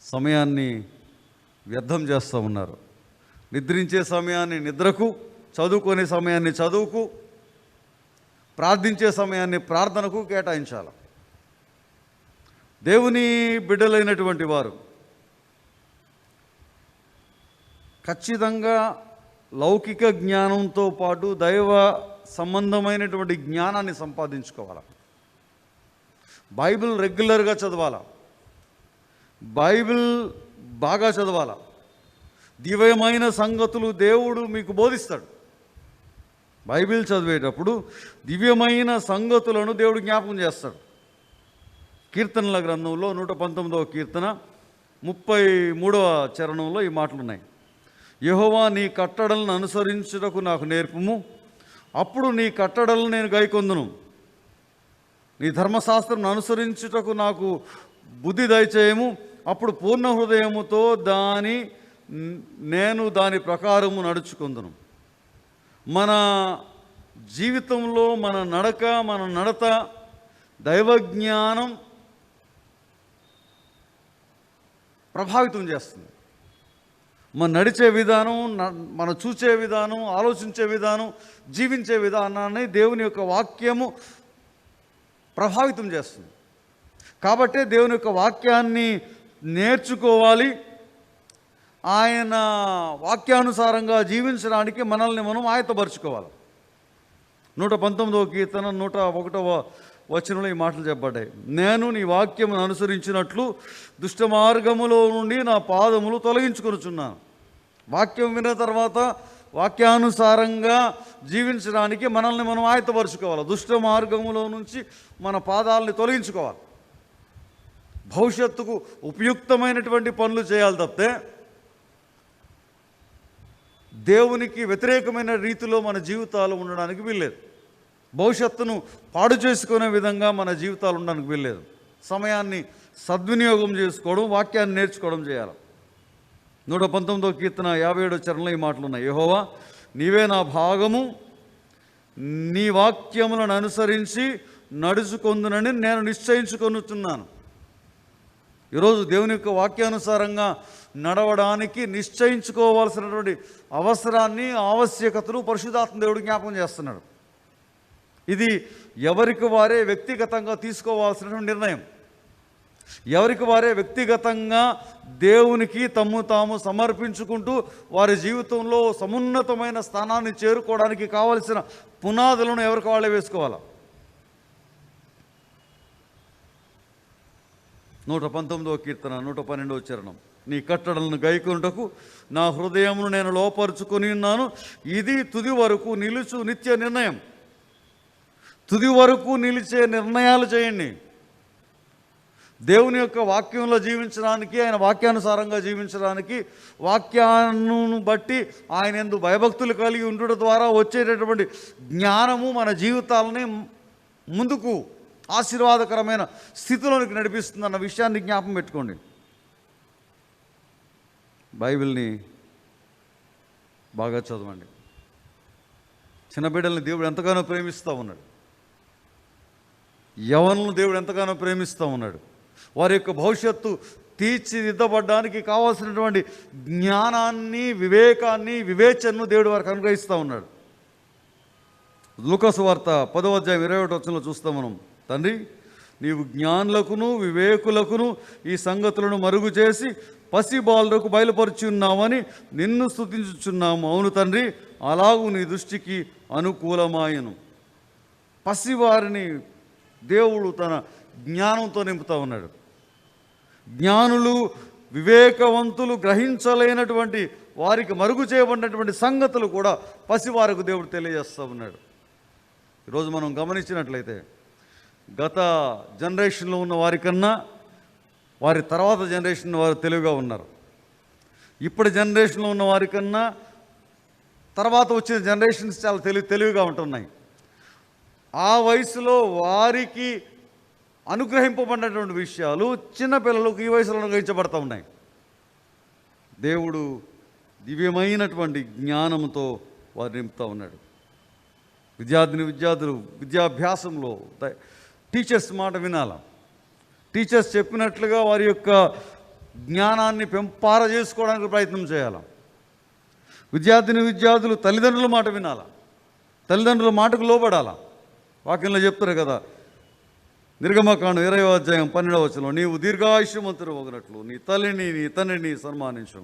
సమయాన్ని వ్యర్థం చేస్తూ ఉన్నారు. నిద్రించే సమయాన్ని నిద్రకు, చదువుకునే సమయాన్ని చదువుకు, ప్రార్థించే సమయాన్ని ప్రార్థనకు కేటాయించాలి. దేవుని బిడ్డలైనటువంటి వారు ఖచ్చితంగా లౌకిక జ్ఞానంతో పాటు దైవ సంబంధమైనటువంటి జ్ఞానాన్ని సంపాదించుకోవాలి. బైబిల్ రెగ్యులర్గా చదవాలి. బైబిల్ బాగా చదవాలి. దివ్యమైన సంగతులు దేవుడు మీకు బోధిస్తాడు. బైబిల్ చదివేటప్పుడు దివ్యమైన సంగతులను దేవుడు జ్ఞాపకం చేస్తాడు. కీర్తనల గ్రంథంలో 119వ కీర్తన 33వ చరణంలో ఈ మాటలు ఉన్నాయి. యెహోవా నీ కట్టడలను అనుసరించుటకు నాకు నేర్పుము, అప్పుడు నీ కట్టడలను నేను గైకొందును. నీ ధర్మశాస్త్రం అనుసరించుటకు నాకు బుద్ధి దయచేయము. అప్పుడు పూర్ణ హృదయముతో నేను దాని ప్రకారము నడుచుకుందును. మన జీవితంలో మన నడత దైవజ్ఞానం ప్రభావితం చేస్తుంది. మన నడిచే విధానం, మనం చూసే విధానం, ఆలోచించే విధానం, జీవించే విధానాన్ని దేవుని యొక్క వాక్యము ప్రభావితం చేస్తుంది. కాబట్టే దేవుని యొక్క వాక్యాన్ని నేర్చుకోవాలి. ఆయన వాక్యానుసారంగా జీవించడానికి మనల్ని మనం ఆయత్తపరుచుకోవాలి. 119వ కీర్తన 101వ వచనంలో ఈ మాటలు చెప్పబడ్డాయి. నేను నీ వాక్యమును అనుసరించినట్లు దుష్ట మార్గములో నుండి నా పాదములు తొలగించుకొనుచున్నాను. వాక్యం విన్న తర్వాత వాక్యానుసారంగా జీవించడానికి మనల్ని మనం ఆయత్తపరుచుకోవాలి. దుష్ట మార్గములో నుంచి మన పాదాలని తొలగించుకోవాలి. భవిష్యత్తుకు ఉపయుక్తమైనటువంటి పనులు చేయాలి తప్పితే దేవునికి వ్యతిరేకమైన రీతిలో మన జీవితాలు ఉండడానికి వీల్లేదు. భవిష్యత్తును పాడు చేసుకునే విధంగా మన జీవితాలు ఉండడానికి వీల్లేదు. సమయాన్ని సద్వినియోగం చేసుకోవడం, వాక్యాన్ని నేర్చుకోవడం చేయాలి. 119వ కీర్తన 57వ చరణంలో ఈ మాటలు ఉన్నాయి. యెహోవా, నీవే నా భాగము, నీ వాక్యములను అనుసరించి నడుచుకొందునని నేను నిశ్చయించుకొనుచున్నాను. ఈరోజు దేవుని యొక్క వాక్యానుసారంగా నడవడానికి నిశ్చయించుకోవాల్సినటువంటి అవసరాన్ని, ఆవశ్యకతను పరిశుద్ధాత్మ దేవుడు జ్ఞాపకం చేస్తున్నాడు. ఇది ఎవరికి వారే వ్యక్తిగతంగా తీసుకోవాల్సినటువంటి నిర్ణయం. ఎవరికి వారే వ్యక్తిగతంగా దేవునికి తాము సమర్పించుకుంటూ వారి జీవితంలో సమున్నతమైన స్థానాన్ని చేరుకోవడానికి కావలసిన పునాదులను ఎవరికి వాళ్ళే వేసుకోవాలి. 119వ కీర్తన 112వ చరణం. నీ కట్టడలను గైకొనుటకు నా హృదయమును నేను లోపరుచుకొని ఉన్నాను. ఇది తుది వరకు నిలుచు నిత్య నిర్ణయం. తుది వరకు నిలిచే నిర్ణయాలు చేయండి. దేవుని యొక్క వాక్యంలో జీవించడానికి, ఆయన వాక్యానుసారంగా జీవించడానికి, వాక్యాన్ని బట్టి ఆయన యందు భయభక్తులు కలిగి ఉండడం ద్వారా వచ్చేటటువంటి జ్ఞానము మన జీవితాలని ముందుకు ఆశీర్వాదకరమైన స్థితిలోనికి నడిపిస్తుందన్న విషయాన్ని జ్ఞాపకం పెట్టుకోండి. బైబిల్ని బాగా చదవండి. చిన్న బిడ్డల్ని దేవుడు ఎంతగానో ప్రేమిస్తూ ఉన్నాడు. యవనులను దేవుడు ఎంతగానో ప్రేమిస్తూ ఉన్నాడు. వారి యొక్క భవిష్యత్తు తీర్చిదిద్దబడ్డానికి కావాల్సినటువంటి జ్ఞానాన్ని, వివేకాన్ని, వివేచనను దేవుడు వారికి అనుగ్రహిస్తూ ఉన్నాడు. లూకాసు వార్త 10వ అధ్యాయం 21వ వచనంలో చూస్తాం మనం. తండ్రి, నీవు జ్ఞానులకును వివేకులకును ఈ సంగతులను మరుగు చేసి పసిబాలులకు బయలుపరిచి ఉన్నామని నిన్ను స్తుతించుచున్నాము. అవును తండ్రి, అలాగూ నీ దృష్టికి అనుకూలమాయను. పసివారిని దేవుడు తన జ్ఞానంతో నింపుతూ ఉన్నాడు. జ్ఞానులు, వివేకవంతులు గ్రహించలేనటువంటి, వారికి మరుగు చేయబడినటువంటి సంగతులు కూడా పసివారికి దేవుడు తెలియజేస్తూ ఉన్నాడు. ఈరోజు మనం గమనించినట్లయితే గత జనరేషన్లో ఉన్న వారికన్నా వారి తర్వాత జనరేషన్ వారు తెలివిగా ఉన్నారు. ఇప్పటి జనరేషన్లో ఉన్న వారికన్నా తర్వాత వచ్చిన జనరేషన్స్ చాలా తెలివిగా ఉంటున్నాయి. ఆ వయసులో వారికి అనుగ్రహింపబడినటువంటి విషయాలు చిన్నపిల్లలకు ఈ వయసులో అనుగ్రహించబడతా ఉన్నాయి. దేవుడు దివ్యమైనటువంటి జ్ఞానంతో వారు నింపుతూ ఉన్నాడు. విద్యార్థులు విద్యాభ్యాసంలో టీచర్స్ మాట వినాల. టీచర్స్ చెప్పినట్లుగా వారి యొక్క జ్ఞానాన్ని పెంపార చేసుకోవడానికి ప్రయత్నం చేయాలి. విద్యార్థులు తల్లిదండ్రుల మాట వినాల. తల్లిదండ్రుల మాటకు లోబడాల. వాక్యంలో చెప్తారు కదా, నిర్గమకాండం 20వ అధ్యాయం 12వ వచనంలో, నీవు దీర్ఘాయుష్యమంతుడు ఒకనట్లు నీ తల్లిని నీ తండ్రిని సన్మానించు.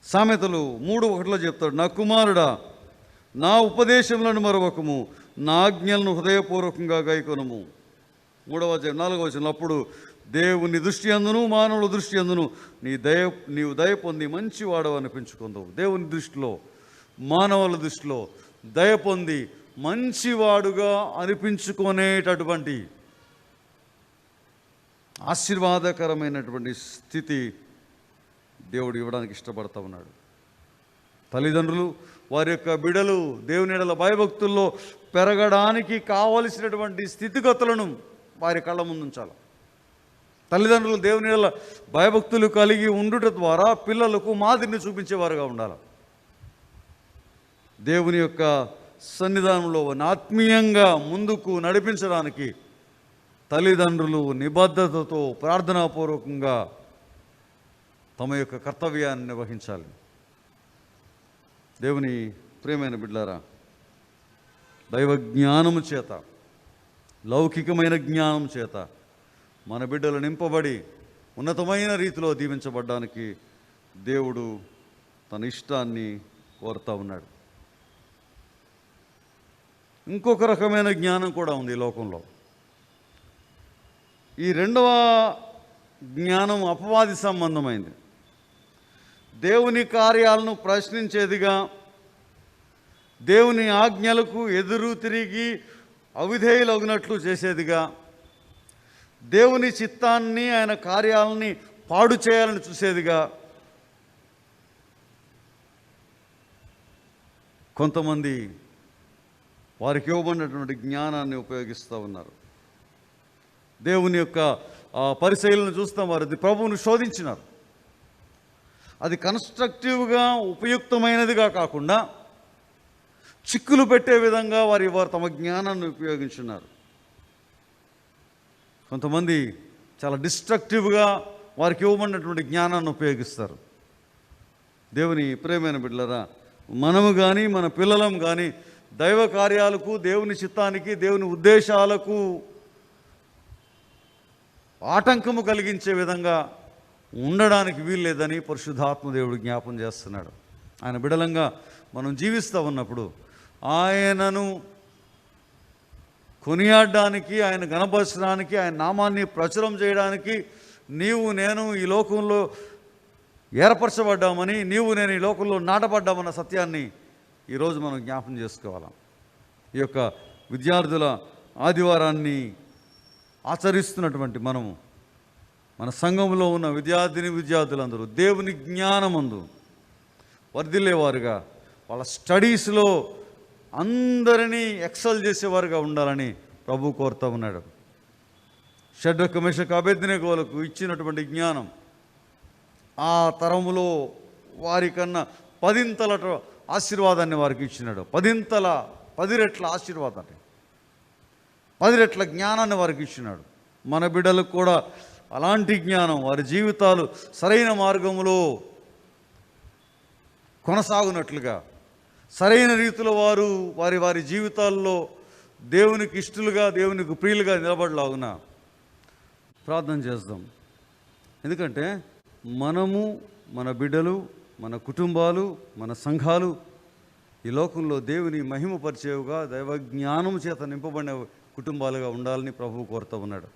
సామెతలు 3:1 చెప్తాడు, నా కుమారుడా, నా ఉపదేశములను మరొకము, నా ఆజ్ఞలను హృదయపూర్వకంగా గైకొనుము. 3వ అధ్యాయం 4వ వచనంలో, అప్పుడు దేవుని దృష్టి అందును మానవుల దృష్టి అందును నీవు దయ పొంది మంచివాడవు అనిపించుకుందావు. దేవుని దృష్టిలో, మానవుల దృష్టిలో దయ పొంది మంచివాడుగా అనిపించుకునేటటువంటి ఆశీర్వాదకరమైనటువంటి స్థితి దేవుడు ఇవ్వడానికి ఇష్టపడతా ఉన్నాడు. తల్లిదండ్రులు వారి యొక్క బిడ్డలు దేవుని ఎడల భయభక్తుల్లో పెరగడానికి కావలసినటువంటి స్థితిగతులను వారి కళ్ళ ముందు ఉంచాలి. తల్లిదండ్రులు దేవుని ఎడల భయభక్తులు కలిగి ఉండుట ద్వారా పిల్లలకు మాదిరిని చూపించేవారుగా ఉండాలి. దేవుని యొక్క సన్నిధానంలో ఆత్మీయంగా ముందుకు నడిపించడానికి తల్లిదండ్రులు నిబద్ధతతో ప్రార్థనాపూర్వకంగా తమ యొక్క కర్తవ్యాన్ని నిర్వహించాలి. దేవుని ప్రియమైన బిడ్డలారా, దైవ జ్ఞానము చేత, లౌకికమైన జ్ఞానం చేత మన బిడ్డలు నింపబడి ఉన్నతమైన రీతిలో దీవించబడ్డానికి దేవుడు తన ఇష్టాన్ని కోరుతూ ఉన్నాడు. ఇంకొక రకమైన జ్ఞానం కూడా ఉంది ఈ లోకంలో. ఈ రెండవ జ్ఞానం అపవాది సంబంధమైంది. దేవుని కార్యాలను ప్రశ్నించేదిగా, దేవుని ఆజ్ఞలకు ఎదురు తిరిగి అవిధేయులగినట్లు చేసేదిగా, దేవుని చిత్తాన్ని ఆయన కార్యాలని పాడు చేయాలని చూసేదిగా కొంతమంది వారికి ఇవ్వబడినటువంటి జ్ఞానాన్ని ఉపయోగిస్తూ ఉన్నారు. దేవుని యొక్క పరిశీలన చూస్తాం, వారు ప్రభువును శోధించినారు. అది కన్స్ట్రక్టివ్గా ఉపయుక్తమైనదిగా కాకుండా చిక్కులు పెట్టే విధంగా వారు తమ జ్ఞానాన్ని ఉపయోగించున్నారు. కొంతమంది చాలా డిస్ట్రక్టివ్గా వారికి ఇవ్వబడినటువంటి జ్ఞానాన్ని ఉపయోగిస్తారు. దేవుని ప్రియమైన బిడ్డలారా, మనము కానీ మన పిల్లలం కానీ దైవ కార్యాలకు, దేవుని చిత్తానికి, దేవుని ఉద్దేశాలకు ఆటంకము కలిగించే విధంగా ఉండడానికి వీల్లేదని పరిశుద్ధాత్మ దేవుడు జ్ఞాపం చేస్తున్నాడు. ఆయన బిడలంగా మనం జీవిస్తూ ఉన్నప్పుడు ఆయనను కొనియాడడానికి, ఆయన గణపరచడానికి, ఆయన నామాన్ని ప్రచురం చేయడానికి నీవు నేను ఈ లోకంలో ఏర్పరచబడ్డామని, నీవు నేను ఈ లోకంలో నాటబడ్డామన్న సత్యాన్ని ఈరోజు మనం జ్ఞాపం చేసుకోవాలి. ఈ యొక్క విద్యార్థుల ఆదివారాన్ని ఆచరిస్తున్నటువంటి మనము, మన సంఘంలో ఉన్న విద్యార్థులందరూ దేవుని జ్ఞానమందు వర్ధిల్లేవారుగా, వాళ్ళ స్టడీస్లో అందరినీ ఎక్సెల్ చేసేవారుగా ఉండాలని ప్రభు కోరుతూ ఉన్నాడు. షడ్రక్ మెషక్ అబేద్నెగోలకు ఇచ్చినటువంటి జ్ఞానం ఆ తరములో వారికన్నా 10 ఆశీర్వాదాన్ని వారికి ఇచ్చినాడు. 10 రెట్ల ఆశీర్వాదాన్ని, 10 రెట్ల జ్ఞానాన్ని వారికి ఇచ్చినాడు. మన బిడ్డలకు కూడా అలాంటి జ్ఞానం, వారి జీవితాలు సరైన మార్గంలో కొనసాగునట్లుగా, సరైన రీతిలో వారు వారి జీవితాల్లో దేవునికి ఇష్టలుగా, దేవునికి ప్రియులుగా నిలబడలాగున ప్రార్థన చేద్దాం. ఎందుకంటే మనము, మన బిడ్డలు, మన కుటుంబాలు, మన సంఘాలు ఈ లోకంలో దేవుని మహిమపరిచేవుగా, దైవ జ్ఞానం చేత నింపబడిన కుటుంబాలుగా ఉండాలని ప్రభువు కోరుతూ ఉన్నాడు.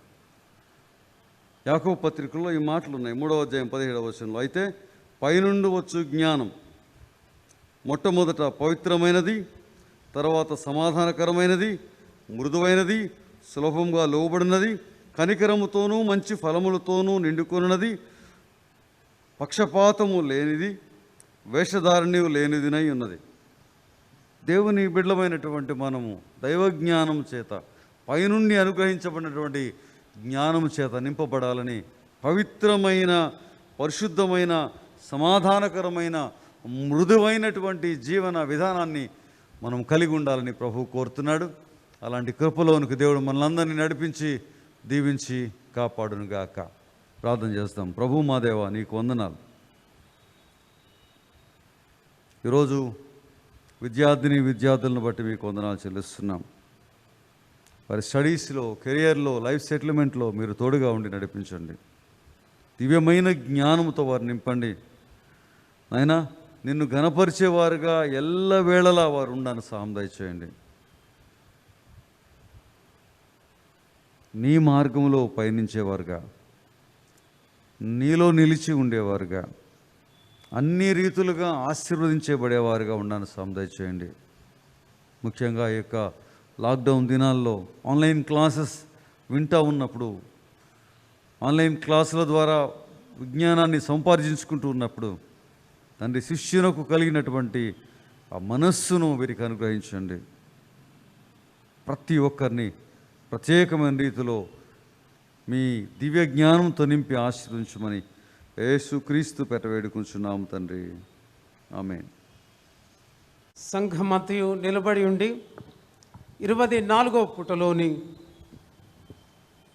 యాకోబు పత్రికలో ఈ మాటలు ఉన్నాయి. 3వ అధ్యాయం 17వ వచనంలో, అయితే పైనుండి వచ్చు జ్ఞానం మొట్టమొదట పవిత్రమైనది, తర్వాత సమాధానకరమైనది, మృదువైనది, సులభంగా లోబడినది, కనికరముతోనూ మంచి ఫలములతోనూ నిండుకొనున్నది, పక్షపాతము లేనిది, వేషధారణి లేనిదినై ఉన్నది. దేవుని బిడ్డలమైనటువంటి మనము దైవజ్ఞానం చేత, పైనుండి అనుగ్రహించబడినటువంటి జ్ఞానం చేత నింపబడాలని, పవిత్రమైన, పరిశుద్ధమైన, సమాధానకరమైన, మృదువైనటువంటి జీవన విధానాన్ని మనం కలిగి ఉండాలని ప్రభు కోరుతున్నాడు. అలాంటి కృపలోనికి దేవుడు మనలందరినీ నడిపించి దీవించి కాపాడునుగాక. ప్రార్థన చేస్తాం. ప్రభు మా దేవా, నీకు వందనాలు. ఈరోజు విద్యార్థులను బట్టి మీకు వందనాలు చెల్లిస్తున్నాం. వారి స్టడీస్లో, కెరియర్లో, లైఫ్ సెటిల్మెంట్లో మీరు తోడుగా ఉండి నడిపించండి. దివ్యమైన జ్ఞానంతో వారు నింపండి. నాయనా, నిన్ను ఘనపరిచేవారుగా ఎల్లవేళలా వారు ఉండని సహాయం దయచేయండి. నీ మార్గంలో పయనించేవారుగా, నీలో నిలిచి ఉండేవారుగా, అన్ని రీతులుగా ఆశీర్వదించబడేవారుగా ఉండని సహాయం దయచేయండి. ముఖ్యంగా ఈ యొక్క లాక్డౌన్ దినాల్లో ఆన్లైన్ క్లాసెస్ వింటూ ఉన్నప్పుడు, ఆన్లైన్ క్లాసుల ద్వారా విజ్ఞానాన్ని సంపాదించుకుంటూ ఉన్నప్పుడు తండ్రి శిష్యునకు కలిగినటువంటి ఆ మనస్సును వీరికి అనుగ్రహించండి. ప్రతి ఒక్కరిని ప్రత్యేకమైన రీతిలో మీ దివ్య జ్ఞానంతో నింపి ఆశీర్వదించమని యేసుక్రీస్తు పేట వేడుకుంటున్నాము తండ్రి. ఆమేన్. సంఘమతయు నిలబడి ఉండి 24వ పుటలోని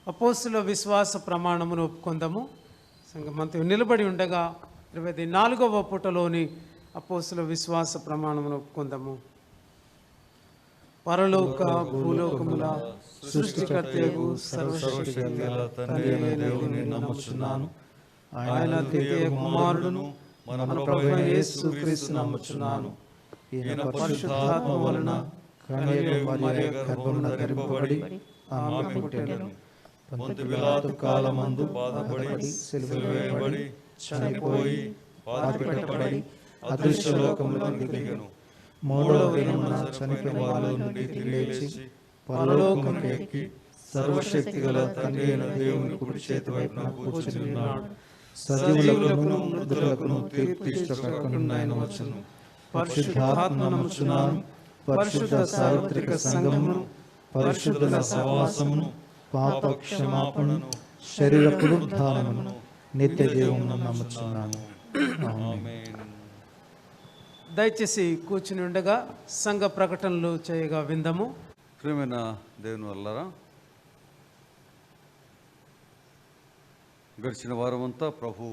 అపోస్తుల విశ్వాస ప్రమాణమును ఒప్పుకొందాము. సంఘమంతయు నిలబడి ఉండగా 24వ పుటలోని అపోస్తుల విశ్వాస ప్రమాణమును ఒప్పుకొందాము. పరలోక భూలోకముల సృష్టికర్తయగు సర్వశక్తిగల తండ్రి అయిన దేవుని నమ్ముచున్నాను. ఆయన ద్వితీయ కుమారుడును మన ప్రభువైన యేసుక్రీస్తు నమ్ముచున్నాను. ఈయన పరిశుద్ధాత్మ వలన కన్యక మరియ గర్భమున ధరింపబడి ఆమె పుట్టెను. పొంతి పిలాతు కాలమందు బాధపడి సిలువ వేయబడి చనిపోయి పాతిపెట్టబడి అదృశ్య లోకములోకి దిగెను. మూడవ దినమున చనిపోయిన వాళ్ళ నుండి తిరిగి లేచి పరలోకమునకు ఎక్కి సర్వశక్తిగల తండ్రి అయిన దేవుని కుడి చేతి వైపున కూర్చుని ఉన్నాడు. సజీవులకును మృతులకును తీర్పు తీర్చుటకు ఆయన వచ్చును. పరిశుద్ధాత్మ నమ్ముచున్నాను. పరిశుద్ధ సార్వత్రిక సంఘమును, పరిశుద్ధుల సహవాసమును, పాప క్షమాపణను, శరీర పునరుద్ధానమును, నిత్య జీవమును నమ్ముచున్నాను. ఆమేన్. దయచేసి కూర్చుని ఉండగా సంఘ ప్రకటనలు చేయగా విందము. ప్రియమైన దేవుని వల్లరా, గడిచిన వారమంతా ప్రభు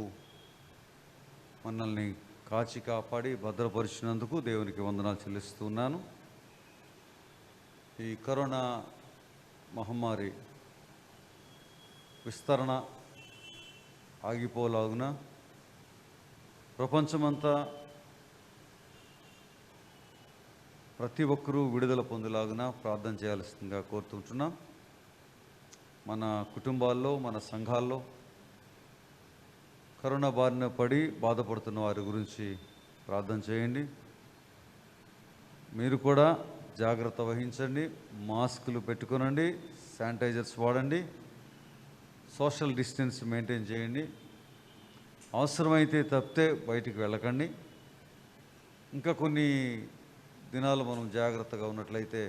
మనల్ని కాచి కాపాడి భద్రపరిచినందుకు దేవునికి వందనాలు చెల్లిస్తున్నాను. ఈ కరోనా మహమ్మారి విస్తరణ ఆగిపోలాగున ప్రపంచమంతా ప్రతి ఒక్కరూ విడుదల పొందేలాగున ప్రార్థన చేయాల్సిందిగా కోరుతుంటున్నాం. మన కుటుంబాల్లో, మన సంఘాల్లో కరోనా బారిన పడి బాధపడుతున్న వారి గురించి ప్రార్థన చేయండి. మీరు కూడా జాగ్రత్త వహించండి. మాస్కులు పెట్టుకోనండి, శానిటైజర్స్ వాడండి, సోషల్ డిస్టెన్స్ మెయింటైన్ చేయండి. అవసరమైతే తప్పితే బయటికి వెళ్ళకండి. ఇంకా కొన్ని దినాలు మనం జాగ్రత్తగా ఉన్నట్లయితే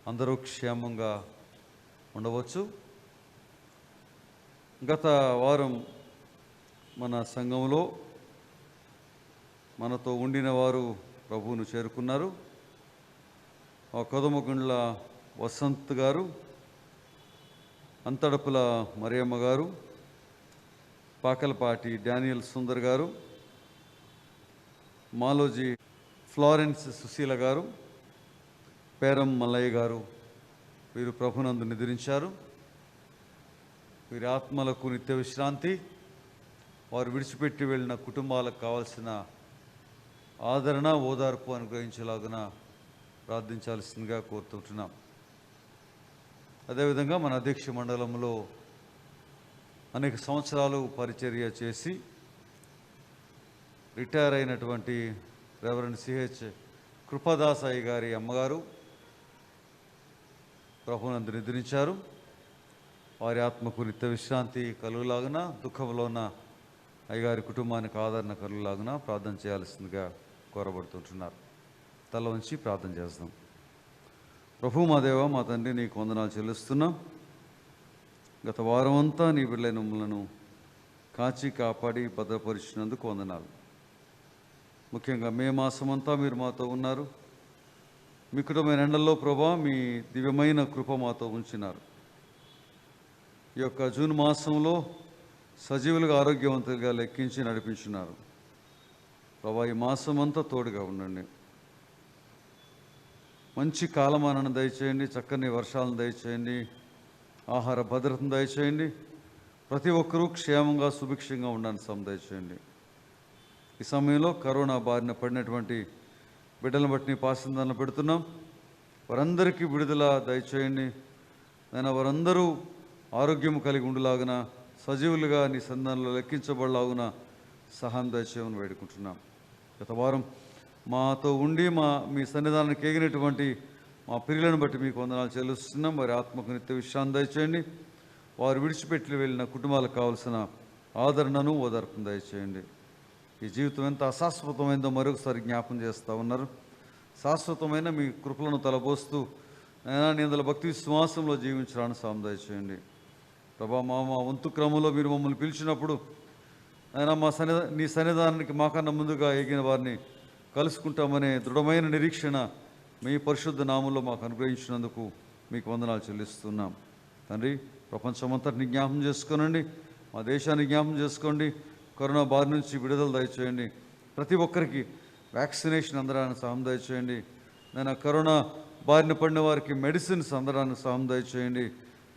అందరూ క్షేమంగా ఉండవచ్చు. గత వారం మన సంఘంలో మనతో ఉండిన వారు ప్రభువును చేరుకున్నారు. కొదమగుండ్ల వసంత్ గారు, అంతడపుల మరియమ్మ గారు, పాకలపాటి డానియల్ సుందర్ గారు, మాలోజీ ఫ్లారెన్స్ సుశీల గారు, పేరం మల్లయ్య గారు, వీరు ప్రభునందు నిద్రించారు. వీరి ఆత్మలకు నిత్య విశ్రాంతి, వారు విడిచిపెట్టి వెళ్ళిన కుటుంబాలకు కావాల్సిన ఆదరణ, ఓదార్పు అనుగ్రహించేలాగున ప్రార్థించాల్సిందిగా కోరుతుంటున్నాం. అదేవిధంగా మన అధ్యక్ష మండలంలో అనేక సంవత్సరాలు పరిచర్య చేసి రిటైర్ అయినటువంటి రెవరెండ్ సిహెచ్ కృపదాసాయి గారి అమ్మగారు ప్రభునందు నిద్రించారు. వారి ఆత్మకు నిత్య విశ్రాంతి కలుగులాగున, దుఃఖంలో ఉన్న అయ్యగారి కుటుంబానికి ఆదరణ కలుగులాగున ప్రార్థన చేయాల్సిందిగా కోరబడుతుంటున్నారు. తల వంచి ప్రార్థన చేస్తాం. ప్రభు మా దేవ, మా తండ్రి, నీకు వందనాలు చెల్లిస్తున్నాం. గత వారం అంతా నీ బిడ్డలైన మమ్మలను కాచి కాపాడి భద్రపరిచినందుకు వందనాలు. ముఖ్యంగా మే మాసమంతా మీరు మాతో ఉన్నారు. మీ కుటుంబమైన ఎండల్లో ప్రభా మీ దివ్యమైన కృప మాతో ఉంచినారు. ఈ యొక్క జూన్ మాసంలో సజీవులుగా ఆరోగ్యవంతులుగా లెక్కించి నడిపించినారు. ప్రభా ఈ మాసం అంతా తోడుగా ఉండండి. మంచి కాలమానాన్ని దయచేయండి, చక్కని వర్షాలను దయచేయండి, ఆహార భద్రతను దయచేయండి. ప్రతి ఒక్కరూ క్షేమంగా సుభిక్షంగా ఉండడానికి దయచేయండి. ఈ సమయంలో కరోనా బారిన పడినటువంటి బిడ్డలను బట్టి నీ పాసిందాలను పెడుతున్నాం. వారందరికీ విడుదల దయచేయండి. నేను వారందరూ ఆరోగ్యం కలిగి ఉండలాగున, సజీవులుగా నీ సంధానంలో లెక్కించబడలాగున సహాయం దయచేయమని వేడుకుంటున్నాం. గత వారం మాతో ఉండి మీ సన్నిధానానికి ఎగినటువంటి మా పిల్లలను బట్టి మీకు వందనాలు చెల్లిస్తున్నాం. వారి ఆత్మకు నిత్య విశ్రాంతి దయచేయండి. వారు విడిచిపెట్టి వెళ్ళిన కుటుంబాలకు కావాల్సిన ఆదరణను, ఓదార్పును దయచేయండి. ఈ జీవితం ఎంత అశాశ్వతమైందో మరొకసారి జ్ఞాపం చేస్తూ ఉన్నారు. శాశ్వతమైన మీ కృపలను తలబోస్తూ అయినా నిందల భక్తి విశ్వాసంలో జీవించడానికి సాయం చేయండి ప్రభా. మా వంతు క్రమంలో మీరు మమ్మల్ని పిలిచినప్పుడు అయినా నీ సన్నిధానానికి మాకన్నా ముందుగా ఎగిన వారిని కలుసుకుంటామనే దృఢమైన నిరీక్షణ మీ పరిశుద్ధ నామంలో మాకు అనుగ్రహించినందుకు మీకు వందనాలు చెల్లిస్తున్నాం తండ్రి. ప్రపంచమంతటిని జ్ఞాపం చేసుకోనండి, మా దేశాన్ని జ్ఞాపం చేసుకోండి. కరోనా బారి నుంచి విడుదల దయచేయండి. ప్రతి ఒక్కరికి వ్యాక్సినేషన్ అందడానికి సాయం దయచేయండి. నేను కరోనా బారిన పడిన వారికి మెడిసిన్స్ అందడానికి సాయం దయచేయండి.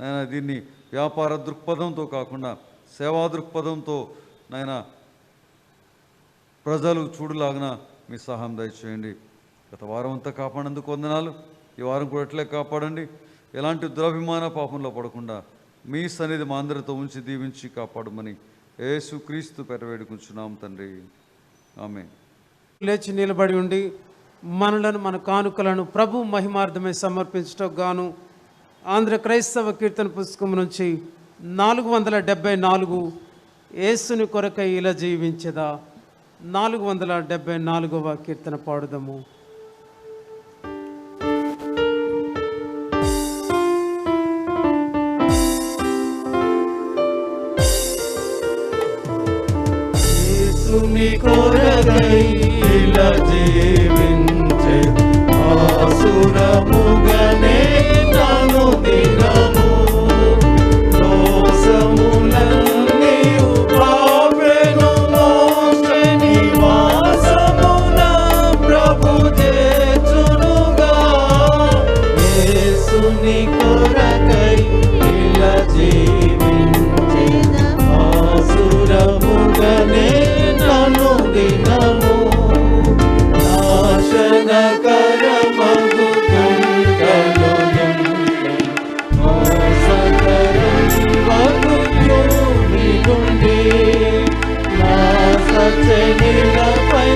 నేను దీన్ని వ్యాపార దృక్పథంతో కాకుండా సేవా దృక్పథంతో నాయన ప్రజలు చూడులాగిన మీ సహాయం దయచేయండి. గత వారం అంతా కాపాడేందుకు వందనాలు. ఈ వారం కూడా ఎట్లే కాపాడండి. ఎలాంటి దురభిమాన పాపంలో పడకుండా మీ సన్నిధి మా అందరితో ఉంచి దీవించి కాపాడమని యేసుక్రీస్తు పేర వేడుకుంటున్నాం తండ్రి, ఆమేన్. లేచి నిలబడి ఉండి మనలను మన కానుకలను ప్రభు మహిమార్థమై సమర్పించటకు గాను ఆంధ్ర క్రైస్తవ కీర్తన పుస్తకం నుంచి 474 యేసుని కొరకై ఇలా జీవించదా 474వ కీర్తన పాడుదము. యేసుని కొరకై ఇలా జీవించే ఆసురముగనే నన్ను దినము దోషములన్నీయు పాపెను మోక్ష నివాసమున ప్రభు చేర్చునుగా. యేసుని కొరకై ఇలా జీవించే ఆసురముగనే నన్ను దినము నాశనకరమగు కుంటలో మోసకరమగు భూమి నుండి నా సచనిలపై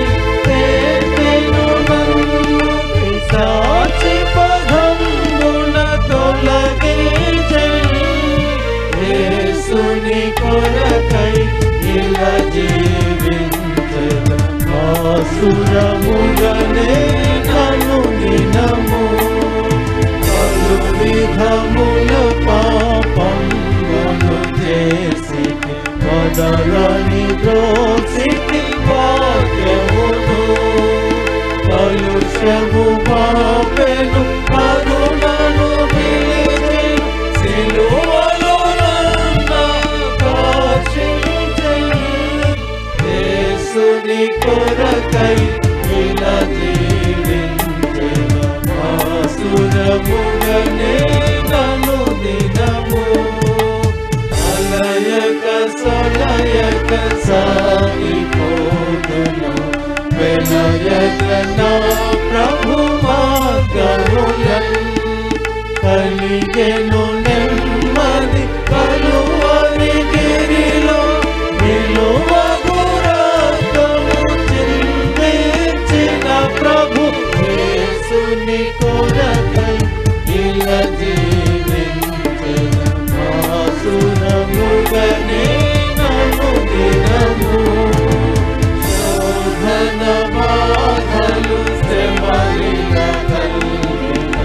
తేనెను నన్ను పిశాచి పదంబున తొలగించెను. యేసుని కొరకై ఇలా జీవించెదా ఆసురముగనే నన్ను దినము పలు విధముల పాపములను చేసి వదలని ద్రోసికి వాక్యమును కలుషము పాపెను కరుణను పిలిచెను సిలువలో నన్ను కాల్చెను. యేసుని కొరకై ఇలా జీవించెదా ఆసురముగనే నన్ను దినము అలయక సలయక సాగిపోతును వెలయక నా ప్రభు మార్గములను కలిగెను నెమ్మది కలువరి గిరిలో నిలువగు రక్తము చిందించిన ప్రభు. యేసుని కొరకై ఇలా జీవించెదా ఆసురముగనే నన్ను దినము శోధన బాధలు శ్రమలిన కలిగిన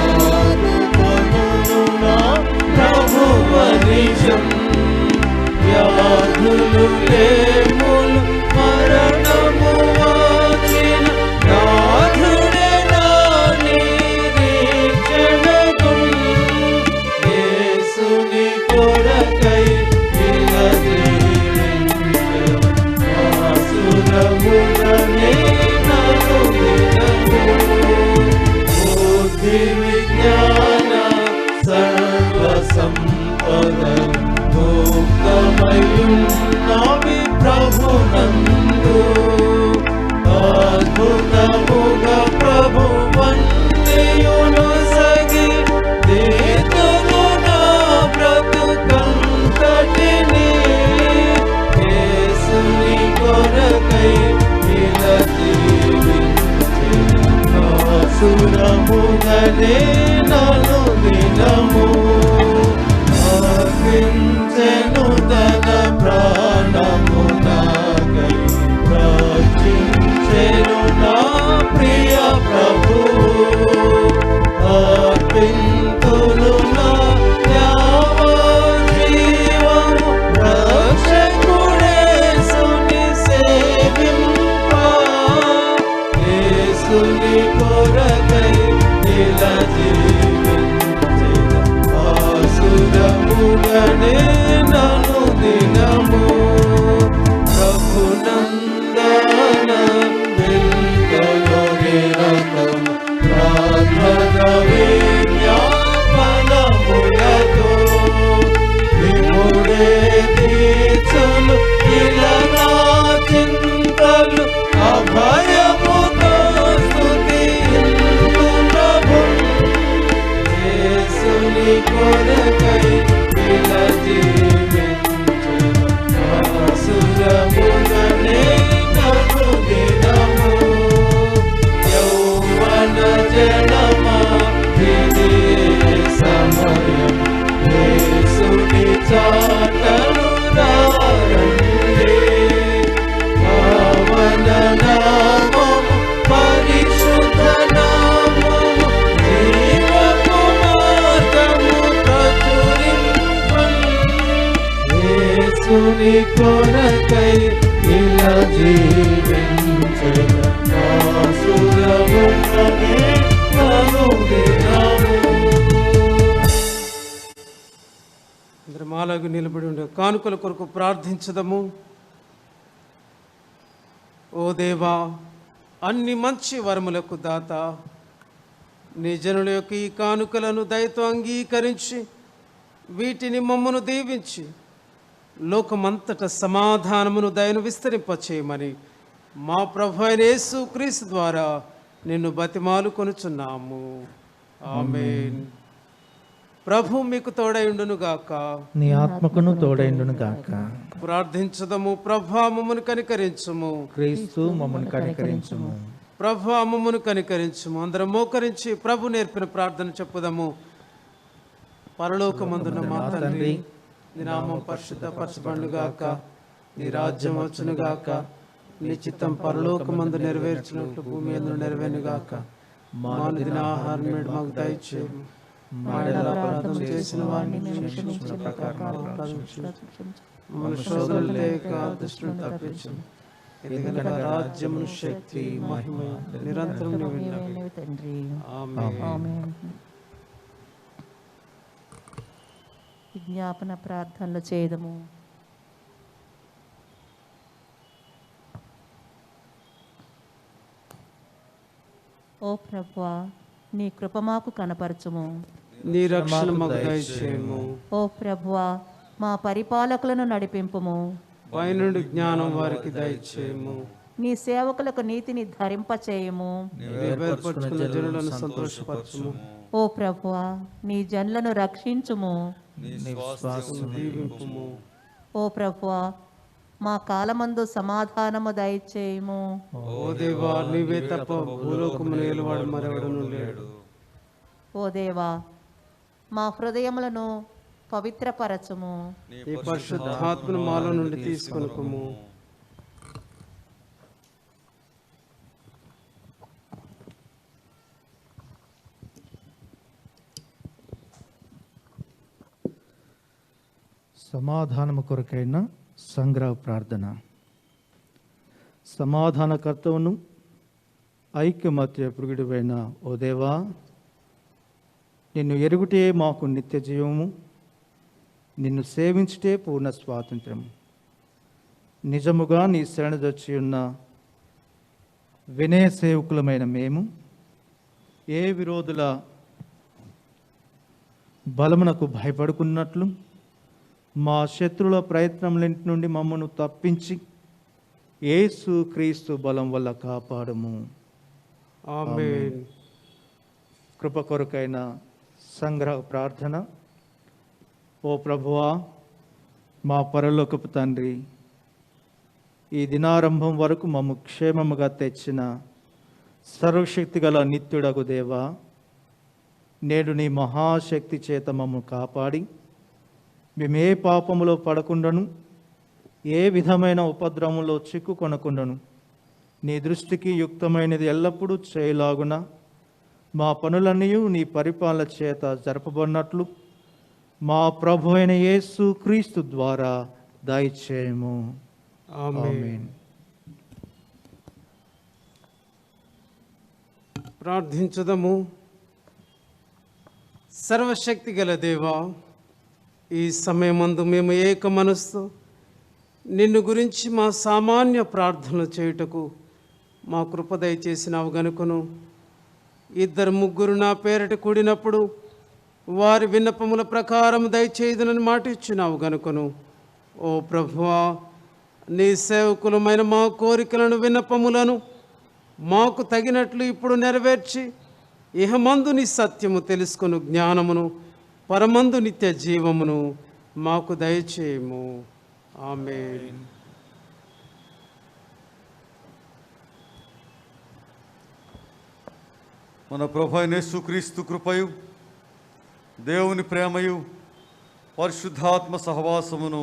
ఆదుకొనును నా ప్రభువనిజం. వ్యాధులు లేములు మరణము వచ్చిన నాథుడే నా నిరీక్షణకు. యేసుని కొరకై ఇలా జీవించెదా ఆసురముగనే నన్ను దినము బుద్ధి విజ్ఞాన సర్వ సంపద భోక్తమయున్నవి ప్రభునందు అద్భుతముగా ప్రభువన్నయును సగి దేతును నా బ్రతుకంతటిని. యేసుని కొరకై ఇలా జీవించెదా ఆసురముగనే నన్ను దినము అర్పించెను తన ప్రాణము నాకై నా ప్రియ ప్రభువు అర్పింతును నా యావజ్జీవము రక్షకుడేసుని సేవింప యేసుని కొరకై ఇలా జీవించెద ఆసురముగనే నను దినము ప్రభునందన వెల్కలో నిరతము ప్రార్థన విజ్ఞాపనములతో విముడే తీర్చును ఇలా నా చింతలు అభయముతో స్తుతింతు ప్రభువు యేసుని కొరకై ఇలా జీవించెద ఆసురముగనే నను దినము యౌవన జనమా ఇది సమయం యేసుని చాటను రండి పావన నామము పరిశుద్ధ నామము జీవపు మార్గము ప్రచురింపన్ యేసుని కొరకై ఇలా జీవించెద ఆసురముగనే నను దినము. అందరూ మాలాగు నిలబడి ఉండే కానుకల కొరకు ప్రార్థించదము. ఓ దేవా, అన్ని మంచి వరములకు దాత, నీ జనుల యొక్క ఈ కానుకలను దయతో అంగీకరించి వీటిని మమ్మను దీవించి లోకమంతట సమాధానమును దయను విస్తరింపచేయమని మా ప్రభు అయిన యేసు క్రీస్తు ద్వారా నిన్ను బతిమాలు కొనుచున్నాము. ఆమేన్. ప్రభు మీకు తోడైండును గాక. నీ ఆత్మకును తోడైండును గాక. ప్రార్థించదము. ప్రభు మమ్మను కనికరించుము. క్రీస్తు మమ్మల్ని కనికరించుము. ప్రభు మమ్మను కనికరించుము. అందరం మోకరించి ప్రభు నేర్పిన ప్రార్థన చెప్పుదము. పరలోకమందున్న మా తండ్రి, నీ నామం పరిశుద్ధపరచబడును గాక. నీ రాజ్యం వచ్చును గాక. నీ చిత్తం పరలోకమందు నెరవేర్చినట్లు భూమి యందు నెరవేరును గాక. మా అనుదిన ఆహారం నేడు మాకు దయచేయము. మా ఎడల అపరాధం చేసిన వారిని క్షమించిన ప్రకారం మమ్మల్ని శోధనలు లేక దుష్టులను తప్పించుము. ఎందుకనగా రాజ్యమును, శక్తి, మహిమ నిరంతరం నీవే తండ్రి. ఆమేన్. ఆమేన్. విజ్ఞాపన ప్రార్థనలు చేయదము. ఓ ప్రభువా, నీ కృప మాకు కనపరచుము. నీ రక్షణ మాకు దయచేయము. ఓ ప్రభువా, మా పరిపాలకులను నడిపింపుము. పైనుండి జ్ఞానం వారికి దయచేయము. నీ సేవకులకు నీతిని ధరింపచేయము. ఏర్పరచుకున్న జనులను సంతోషపరచుము. ఓ ప్రభువా, నీ జనులను రక్షించుము. దీవింపుము. ఓ ప్రభువా, మా కాలమందు సమాధానము దయచేయము. ఓ దేవా, నీవే తప్ప భూలోకము నిలవాడు మరెవడను లేడు. ఓ దేవా, మా హృదయములను పవిత్రపరచుము. ఈ పరిశుద్ధాత్మను మాలో నుండి తీసుకొనుకుము. సమాధానము కొరకైన సంగ్రహ ప్రార్థన. సమాధానకర్తవును ఐక్యమత్య పురుగుడువైన ఓ దేవా, నిన్ను ఎరుగుటే మాకు నిత్య జీవము, నిన్ను సేవించుటే పూర్ణ స్వాతంత్ర్యము. నిజముగా నీ శరణుదొచ్చి ఉన్న వినయ సేవకులమైన మేము ఏ విరోధుల బలమునకు భయపడుకున్నట్లు మా శత్రుల ప్రయత్నములన్నిటి నుండి మమ్మను తప్పించి యేసు క్రీస్తు బలం వల్ల కాపాడము. ఆమేన్. కృప కొరకైన సంగ్రహ ప్రార్థన. ఓ ప్రభువా, మా పరలోకపు తండ్రి, ఈ దినారంభం వరకు మమ్ము క్షేమముగా తెచ్చిన సర్వశక్తి గల నిత్యుడగు దేవా, నేడు నీ మహాశక్తి చేత మమ్ము కాపాడి మేమే పాపములో పడకుండాను, ఏ విధమైన ఉపద్రవంలో చిక్కుకొనకుండాను నీ దృష్టికి యుక్తమైనది ఎల్లప్పుడూ చేయలాగున మా పనులన్నీ నీ పరిపాలన చేత జరపబడినట్లు మా ప్రభు అయిన యేసు క్రీస్తు ద్వారా దయచేయము. ఆమేన్. ప్రార్థించుదము. సర్వశక్తి గల దేవా, ఈ సమయమందు మేము ఏక మనస్సు నిన్ను గురించి మా సామాన్య ప్రార్థనలు చేయుటకు మా కృప దయచేసినావు గనుకను, 2-3 నా పేరిట కూడినప్పుడు వారి విన్నపముల ప్రకారం దయచేయుదునని మాట ఇచ్చినావు గనుకను, ఓ ప్రభువా, నీ సేవకులమైన మా కోరికలను విన్నపములను మాకు తగినట్లు ఇప్పుడు నెరవేర్చి ఇహమందు నీ సత్యము తెలుసుకొను జ్ఞానమును, పరమందు నిత్య జీవమును మాకు దయచేయము. ఆమేన్. మన ప్రభు అయిన యేసుక్రీస్తు కృపయు, దేవుని ప్రేమయు, పరిశుద్ధాత్మ సహవాసమును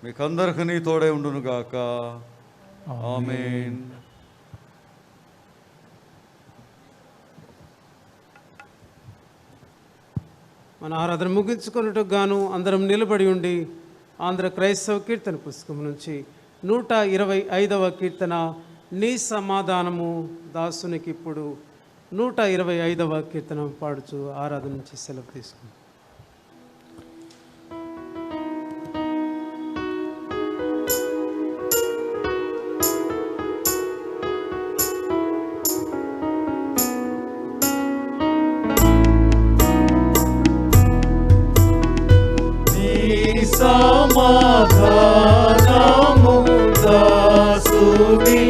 మీకందరికీ తోడై ఉండునుగాక. ఆమేన్. మన ఆరాధన ముగించుకున్నట్టుకు గాను అందరం నిలబడి ఉండి ఆంధ్ర క్రైస్తవ కీర్తన పుస్తకం నుంచి 125వ కీర్తన, నీ సమాధానము దాసునికి ఇప్పుడు 125వ కీర్తన పాడుచు ఆరాధన నుంచి సెలవు తీసుకుంటాం. సమాధానము దాసునికి